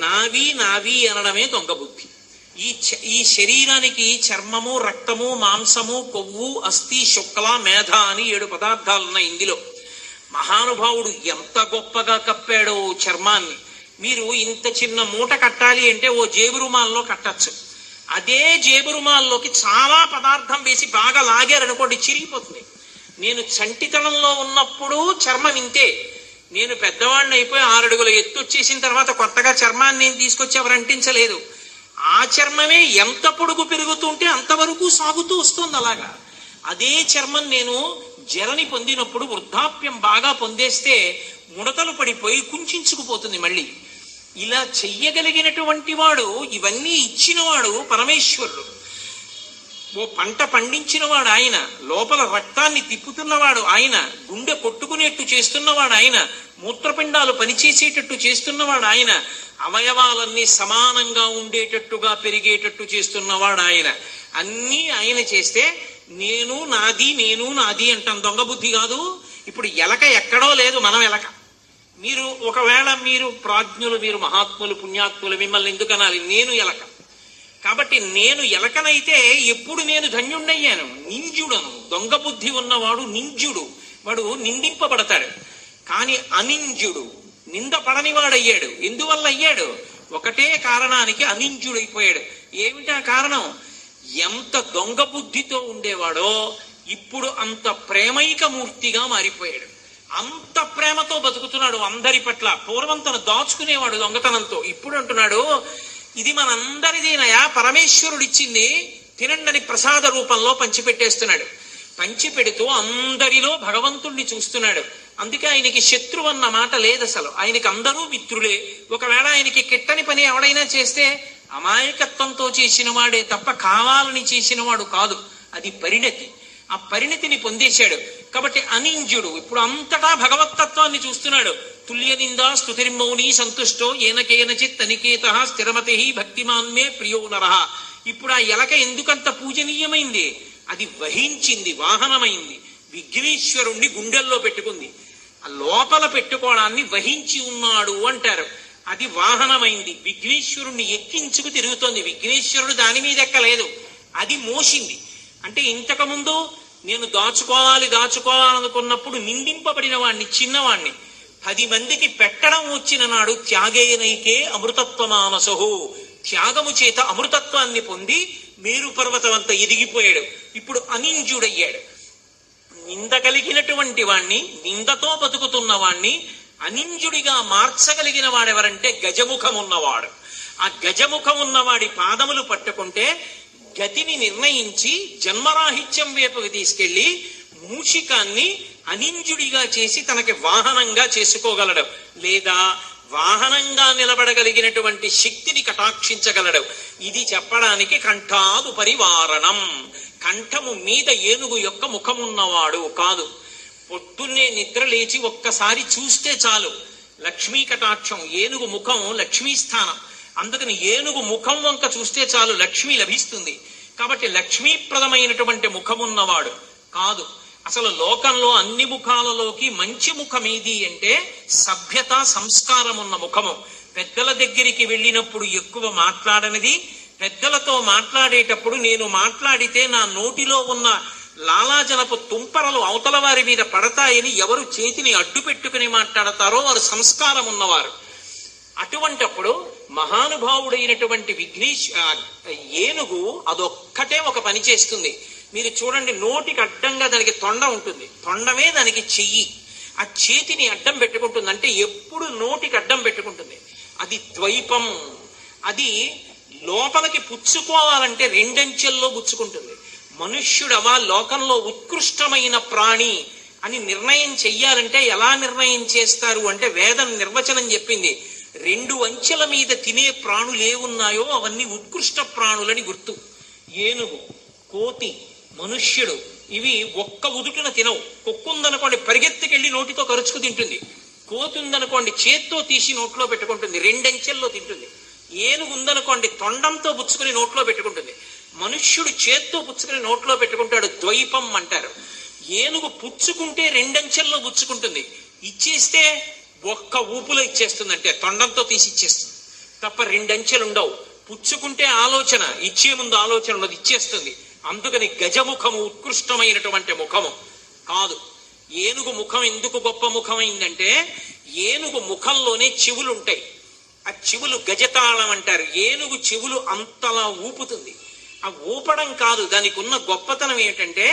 నావి అనడమే దొంగ బుద్ధి. ఈ శరీరానికి చర్మము, రక్తము, మాంసము, కొవ్వు, అస్థి, శుక్ల, మేధ అని 7 పదార్థాలున్నాయి. ఇందులో మహానుభావుడు ఎంత గొప్పగా కప్పాడో చర్మాన్ని. మీరు ఇంత చిన్న మూట కట్టాలి అంటే ఓ జేబురుమాల్లో కట్టచ్చు. అదే జేబురుమాల్లోకి చాలా పదార్థం వేసి బాగా లాగారనుకోండి, చిరిగిపోతుంది. నేను చంటితనంలో ఉన్నప్పుడు చర్మం ఇంతే. నేను పెద్దవాడిని అయిపోయి 6 అడుగుల ఎత్తు వచ్చేసిన తర్వాత కొత్తగా చర్మాన్ని నేను తీసుకొచ్చి ఎవరు అంటించలేదు. ఆ చర్మమే ఎంత పొడుగు పెరుగుతుంటే అంతవరకు సాగుతూ వస్తుంది. అలాగా అదే చర్మం నేను జరని పొందినప్పుడు వృద్ధాప్యం బాగా పొందేస్తే ముడతలు పడిపోయి కుంచుకుపోతుంది. మళ్ళీ ఇలా చెయ్యగలిగినటువంటి వాడు, ఇవన్నీ ఇచ్చినవాడు పరమేశ్వరుడు. ఓ పంట పండించినవాడు ఆయన, లోపల రక్తాన్ని తిప్పుతున్నవాడు ఆయన, గుండె కొట్టుకునేట్టు చేస్తున్నవాడు ఆయన, మూత్రపిండాలు పనిచేసేటట్టు చేస్తున్నవాడు ఆయన, అవయవాలన్నీ సమానంగా ఉండేటట్టుగా పెరిగేటట్టు చేస్తున్నవాడు ఆయన. అన్నీ ఆయన చేస్తే నేను నాది అంటాం. దొంగ బుద్ధి కాదు. ఇప్పుడు ఎలక ఎక్కడో లేదు, మనం ఎలక. మీరు ఒకవేళ మీరు ప్రాజ్ఞులు, మీరు మహాత్ములు, పుణ్యాత్ములు, మిమ్మల్ని ఎందుకు అనాలి? నేను ఎలక. కాబట్టి నేను ఎలకనైతే ఎప్పుడు నేను ధన్యుణ్ణయ్యాను? నింజుడను. దొంగ బుద్ధి ఉన్నవాడు నింజుడు, వాడు నిందింపబడతాడు. కానీ అనింజుడు నింద పడనివాడయ్యాడు. ఎందువల్ల అయ్యాడు? ఒకటే కారణానికి అనింజుడైపోయాడు. ఏమిటా కారణం? ఎంత దొంగ బుద్ధితో ఉండేవాడో ఇప్పుడు అంత ప్రేమైక మూర్తిగా మారిపోయాడు. అంత ప్రేమతో బతుకుతున్నాడు అందరి పట్ల. పూర్వం తను దాచుకునేవాడు దొంగతనంతో. ఇప్పుడు అంటున్నాడు, ఇది మనందరిదేనయా, పరమేశ్వరుడిచ్చింది, తినండని ప్రసాద రూపంలో పంచిపెట్టేస్తున్నాడు. పంచిపెడుతూ అందరిలో భగవంతుణ్ణి చూస్తున్నాడు. అందుకే ఆయనకి శత్రువు అన్న మాట లేదు అసలు. ఆయనకి అందరూ మిత్రులే. ఒకవేళ ఆయనకి కిట్టని పని ఎవడైనా చేస్తే అమాయకత్వంతో చేసిన వాడే తప్ప కావాలని చేసిన వాడు కాదు. అది పరిణతి. ఆ పరిణతిని పొందేశాడు. కాబట్టి అనింజుడు ఇప్పుడు అంతటా భగవత్తత్వాన్ని చూస్తున్నాడు. తుల్య నిందా స్తుతిర్మౌని సంతుష్టో ఏనకేనచిత్ అనికేత స్థిరమతి భక్తిమాన్మే ప్రియో నరః. ఇప్పుడు ఆ ఎలక ఎందుకంత పూజనీయమైంది? అది వహించింది, వాహనమైంది. విఘ్నేశ్వరుణ్ణి గుండెల్లో పెట్టుకుంది. ఆ లోపల పెట్టుకోవడాన్ని వహించి ఉన్నాడు అంటారు. అది వాహనమైంది. విఘ్నేశ్వరుణ్ణి ఎక్కించుకు తిరుగుతోంది. విఘ్నేశ్వరుడు దాని మీద ఎక్కలేదు, అది మోసింది. అంటే ఇంతకుముందు నేను దాచుకోవాలనుకున్నప్పుడు నిందింపబడిన వాణ్ణి, చిన్నవాణ్ణి 10 మందికి పెట్టడం వచ్చిన నాడు త్యాగేనైకే అమృతత్వమానసహో, త్యాగము చేత అమృతత్వాన్ని పొంది మేరు పర్వతం అంతా ఎదిగిపోయాడు. ఇప్పుడు అనింజుడయ్యాడు. నింద కలిగినటువంటి వాణ్ణి, నిందతో బతుకుతున్న వాణ్ణి అనింజుడిగా మార్చగలిగిన వాడెవరంటే గజముఖం ఉన్నవాడు. ఆ గజముఖం ఉన్నవాడి పాదములు పట్టుకుంటే గతిని నిర్ణయించి జన్మరాహిత్యం వైపుకి తీసుకెళ్లి మూషికాన్ని అనింజుడిగా చేసి తనకి వాహనంగా చేసుకోగలడు. లేదా వాహనంగా నిలబడగలిగినటువంటి శక్తిని కటాక్షించగలడు. ఇది చెప్పడానికి కంఠాదు పరివారణం. కంఠము మీద ఏనుగు యొక్క ముఖమున్నవాడు కాదు. పొద్దున్నే నిద్ర లేచి ఒక్కసారి చూస్తే చాలు లక్ష్మీ కటాక్షం. ఏనుగు ముఖం లక్ష్మీ స్థానం. అందుకని ఏనుగు ముఖం వంక చూస్తే చాలు లక్ష్మి లభిస్తుంది. కాబట్టి లక్ష్మీప్రదమైనటువంటి ముఖమున్నవాడు కాదు. అసలు లోకంలో అన్ని ముఖాలలోకి మంచి ముఖం ఏది అంటే సభ్యత, సంస్కారం ఉన్న ముఖము. పెద్దల దగ్గరికి వెళ్ళినప్పుడు ఎక్కువ మాట్లాడనిది, పెద్దలతో మాట్లాడేటప్పుడు నేను మాట్లాడితే నా నోటిలో ఉన్న లాలాజనపు తుంపరలు అవతల వారి మీద పడతాయని ఎవరు చేతిని అడ్డు పెట్టుకుని మాట్లాడతారో వారు సంస్కారం ఉన్నవారు. అటువంటప్పుడు మహానుభావుడైనటువంటి ఏనుగు అదొక్కటే ఒక పని చేస్తుంది. మీరు చూడండి, నోటికి అడ్డంగా దానికి తొండ ఉంటుంది, తొండమే దానికి చెయ్యి. ఆ చేతిని అడ్డం పెట్టుకుంటుంది, అంటే ఎప్పుడు నోటికి అడ్డం పెట్టుకుంటుంది. అది ద్వైపం. అది లోపలికి పుచ్చుకోవాలంటే 2 అంచెల్లో పుచ్చుకుంటుంది. మనుష్యుడవా లోకంలో ఉత్కృష్టమైన ప్రాణి అని నిర్ణయం చెయ్యాలంటే ఎలా నిర్ణయం చేస్తారు అంటే వేదం నిర్వచనం చెప్పింది. 2 అంచెల మీద తినే ప్రాణులు ఏమున్నాయో అవన్నీ ఉత్కృష్ట ప్రాణులని గుర్తు. ఏనుగు, కోతి, మనుష్యుడు ఇవి ఒక్క ఉదుటిన తినవు. కుక్కుందనుకోండి పరిగెత్తుకెళ్లి నోటితో కరుచుకు తింటుంది. కోతి ఉందనుకోండి చేత్తో తీసి నోట్లో పెట్టుకుంటుంది, 2 అంచెల్లో తింటుంది. ఏనుగు ఉందనుకోండి తొండంతో పుచ్చుకుని నోట్లో పెట్టుకుంటుంది. మనుష్యుడు చేత్తో పుచ్చుకుని నోట్లో పెట్టుకుంటాడు, ద్వైపం అంటారు. ఏనుగు పుచ్చుకుంటే 2 అంచెల్లో పుచ్చుకుంటుంది, ఇచ్చేస్తే ఒక్క ఊపులో ఇచ్చేస్తుంది, అంటే తొండంతో తీసి ఇచ్చేస్తుంది తప్ప 2 అంచెలు ఉండవు. పుచ్చుకుంటే ఆలోచన, ఇచ్చే ముందు ఆలోచన ఉన్నది, ఇచ్చేస్తుంది. అందుకని గజముఖము ఉత్కృష్టమైనటువంటి ముఖము కాదు. ఏనుగు ముఖం ఎందుకు గొప్ప ముఖమైందంటే ఏనుగు ముఖంలోనే చెవులు ఉంటాయి. ఆ చెవులు గజతాళం అంటారు. ఏనుగు చెవులు అంతలా ఊపుతుంది. ఆ ఊపడం కాదు, దానికి ఉన్న గొప్పతనం ఏంటంటే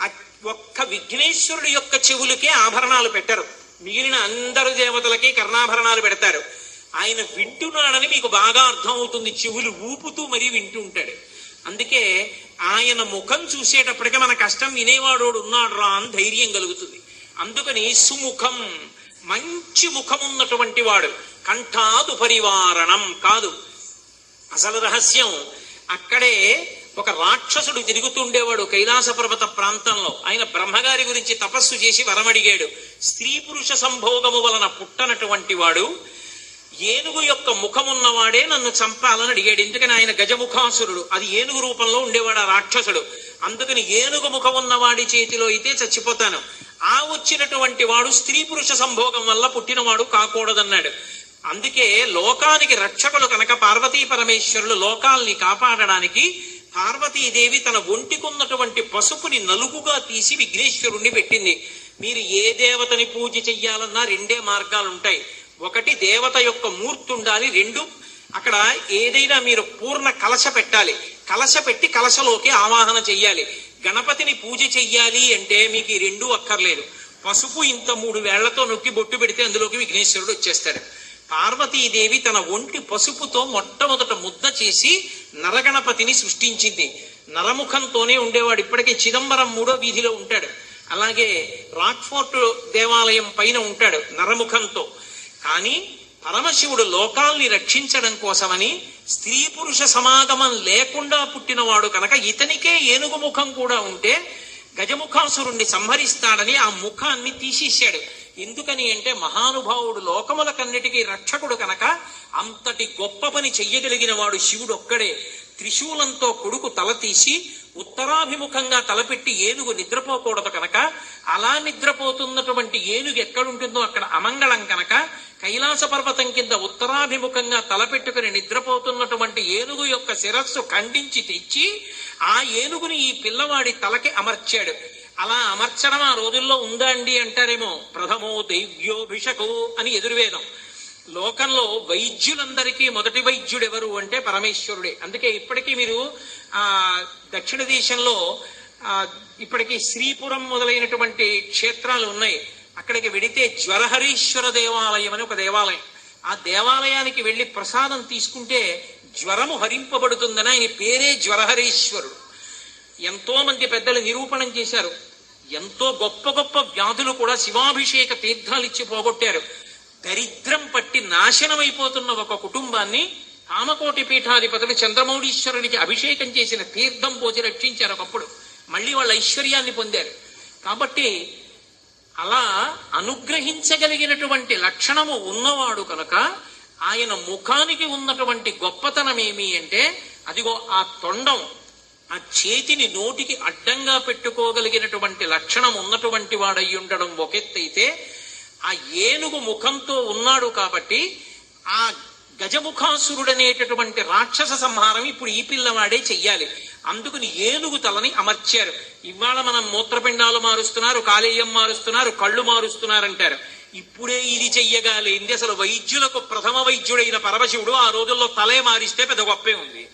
ఆ ఒక్క విఘ్నేశ్వరుడి యొక్క చెవులకే ఆభరణాలు పెట్టరు, మిగిలిన అందరు దేవతలకి కర్ణాభరణాలు పెడతారు. ఆయన వింటున్నాడని మీకు బాగా అర్థం అవుతుంది, చెవులు ఊపుతూ మరీ వింటూ ఉంటాడు. అందుకే ఆయన ముఖం చూసేటప్పటికే మన కష్టం వినేవాడు ఉన్నాడు రా అని ధైర్యం కలుగుతుంది. అందుకని సుముఖం, మంచి ముఖం ఉన్నటువంటి వాడు. కంఠాదు పరివారణం కాదు. అసలు రహస్యం అక్కడే ఒక రాక్షసుడు తిరుగుతుండేవాడు కైలాస పర్వత ప్రాంతంలో. ఆయన బ్రహ్మగారి గురించి తపస్సు చేసి వరమడిగాడు. స్త్రీ పురుష సంభోగము వలన పుట్టనటువంటి వాడు, ఏనుగు యొక్క ముఖమున్నవాడే నన్ను చంపాలని అడిగాడు. ఎందుకని ఆయన గజముఖాసురుడు, అది ఏనుగు రూపంలో ఉండేవాడు ఆ రాక్షసుడు. అందుకని ఏనుగు ముఖం ఉన్నవాడి చేతిలో అయితే చచ్చిపోతాను, ఆ వచ్చినటువంటి వాడు స్త్రీ పురుష సంభోగం వల్ల పుట్టినవాడు కాకూడదన్నాడు. అందుకే లోకానికి రక్షకులు కనుక పార్వతీ పరమేశ్వరులు లోకాల్ని కాపాడడానికి పార్వతీదేవి తన ఒంటికున్నటువంటి పసుపుని నలుగుగా తీసి విఘ్నేశ్వరుణ్ణి పెట్టింది. మీరు ఏ దేవతని పూజ చెయ్యాలన్నా రెండే మార్గాలు ఉంటాయి. ఒకటి దేవత యొక్క మూర్తి ఉండాలి, రెండు అక్కడ ఏదైనా మీరు పూర్ణ కలశ పెట్టాలి. కలశ పెట్టి కలశలోకి ఆవాహన చెయ్యాలి. గణపతిని పూజ చెయ్యాలి అంటే మీకు ఈ రెండూ అక్కర్లేదు. పసుపు ఇంత 3 వేళ్లతో నొక్కి బొట్టు పెడితే అందులోకి విఘ్నేశ్వరుడు వచ్చేస్తాడు. పార్వతీదేవి తన ఒంటి పసుపుతో మొట్టమొదట ముద్ద చేసి నరగణపతిని సృష్టించింది. నరముఖంతోనే ఉండేవాడు. ఇప్పటికే చిదంబరం 3వ వీధిలో ఉంటాడు. అలాగే రాక్ఫోర్ట్ దేవాలయం పైన ఉంటాడు నరముఖంతో. కానీ పరమశివుడు లోకాల్ని రక్షించడం కోసమని స్త్రీ పురుష సమాగమం లేకుండా పుట్టినవాడు కనుక ఇతనికే ఏనుగు ముఖం కూడా ఉంటే గజముఖాసురుణ్ణి సంహరిస్తాడని ఆ ముఖాన్ని తీసేశాడు. ఎందుకని అంటే మహానుభావుడు లోకములకన్నిటికీ రక్షకుడు కనుక అంతటి గొప్ప పని చెయ్యగలిగిన వాడు శివుడు ఒక్కడే. త్రిశూలంతో కొడుకు తల తీసి ఉత్తరాభిముఖంగా తలపెట్టి ఏనుగు నిద్రపోకూడదు కనుక, అలా నిద్రపోతున్నటువంటి ఏనుగు ఎక్కడుంటుందో అక్కడ అమంగళం కనుక కైలాస పర్వతం కింద ఉత్తరాభిముఖంగా తలపెట్టుకుని నిద్రపోతున్నటువంటి ఏనుగు యొక్క శిరస్సు ఖండించి తెచ్చి ఆ ఏనుగుని ఈ పిల్లవాడి తలకి అమర్చాడు. అలా అమర్చడం ఆ రోజుల్లో ఉందా అండి అంటారేమో. ప్రథమో దైవ్యోభిషకు అని ఎదుర్వేదం. లోకంలో వైద్యులందరికీ మొదటి వైద్యుడు ఎవరు అంటే పరమేశ్వరుడే. అందుకే ఇప్పటికీ మీరు దక్షిణ దేశంలో ఇప్పటికీ శ్రీపురం మొదలైనటువంటి క్షేత్రాలు ఉన్నాయి. అక్కడికి వెడితే జ్వరహరీశ్వర దేవాలయం అని ఒక దేవాలయం. ఆ దేవాలయానికి వెళ్లి ప్రసాదం తీసుకుంటే జ్వరము హరింపబడుతుందని ఆయన పేరే జ్వరహరీశ్వరుడు. ఎంతో మంది పెద్దలు నిరూపణం చేశారు. ఎంతో గొప్ప గొప్ప వ్యాధులు కూడా శివాభిషేక తీర్థాలు ఇచ్చి పోగొట్టారు. దరిద్రం పట్టి నాశనమైపోతున్న ఒక కుటుంబాన్ని కామకోటి పీఠాధిపతులు చంద్రమౌళీశ్వరునికి అభిషేకం చేసిన తీర్థం పోసి రక్షించారు. ఒకప్పుడు మళ్ళీ వాళ్ళ ఐశ్వర్యాన్ని పొందారు. కాబట్టి అలా అనుగ్రహించగలిగినటువంటి లక్షణము ఉన్నవాడు కనుక ఆయన ముఖానికి ఉన్నటువంటి గొప్పతనం ఏమి అంటే అదిగో ఆ తొండం, ఆ చేతిని నోటికి అడ్డంగా పెట్టుకోగలిగినటువంటి లక్షణం ఉన్నటువంటి వాడై ఉండడం ఒక ఎత్తైతే, ఆ ఏనుగు ముఖంతో ఉన్నాడు కాబట్టి ఆ గజముఖాసురుడనేటటువంటి రాక్షస సంహారం ఇప్పుడు ఈ పిల్లవాడే చెయ్యాలి. అందుకని ఏనుగు తలని అమర్చారు. ఇవాళ మనం మూత్రపిండాలు మారుస్తున్నారు, కాలేయం మారుస్తున్నారు, కళ్ళు మారుస్తున్నారంటారు. ఇప్పుడే ఇది చెయ్యగాలేంది. అసలు వైద్యులకు ప్రథమ వైద్యుడైన పరమశివుడు ఆ రోజుల్లో తలే మారిస్తే పెద్ద గొప్పే ఉంది.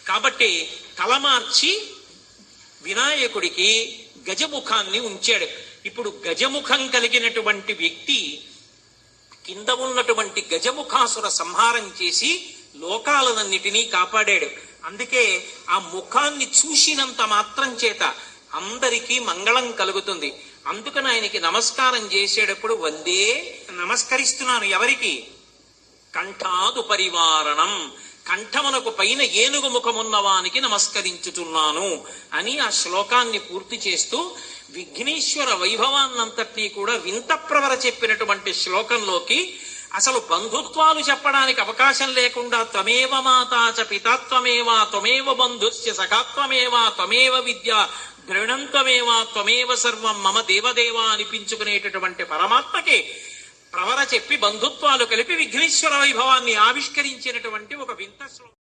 కాబట్టి తల మార్చి వినాయకుడికి గజముఖాన్ని ఉంచాడు. ఇప్పుడు గజముఖం కలిగినటువంటి వ్యక్తి కింద ఉన్నటువంటి గజముఖాసుర సంహారం చేసి లోకాలనన్నిటినీ కాపాడాడు. అందుకే ఆ ముఖాన్ని చూసినంత మాత్రం చేత అందరికీ మంగళం కలుగుతుంది. అందుకని ఆయనకి నమస్కారం చేసేటప్పుడు వందే నమస్కరిస్తున్నాను. ఎవరికి? కంఠాదు పరివారణం, కంఠమునకు పైన ఏనుగు ముఖమున్నవానికి నమస్కరించుతున్నాను అని ఆ శ్లోకాన్ని పూర్తి చేస్తూ విఘ్నేశ్వర వైభవాన్నంతటినీ కూడా వింత ప్రవర చెప్పినటువంటి శ్లోకంలోకి అసలు బంధుత్వాలు చెప్పడానికి అవకాశం లేకుండా త్వమేవ మాతాచ పితాత్వమేవా త్వమేవ బంధుస్య సఖాత్వమేవా త్వమేవ విద్య ద్రవిణంత్వమేవా త్వమేవ సర్వం మమ దేవదేవా అనిపించుకునేటటువంటి పరమాత్మకి ప్రవర చెప్పి బంధుత్వాలు కలిపి విఘ్నేశ్వర వైభవాన్ని ఆవిష్కరించినటువంటి ఒక వింత శ్లోకం.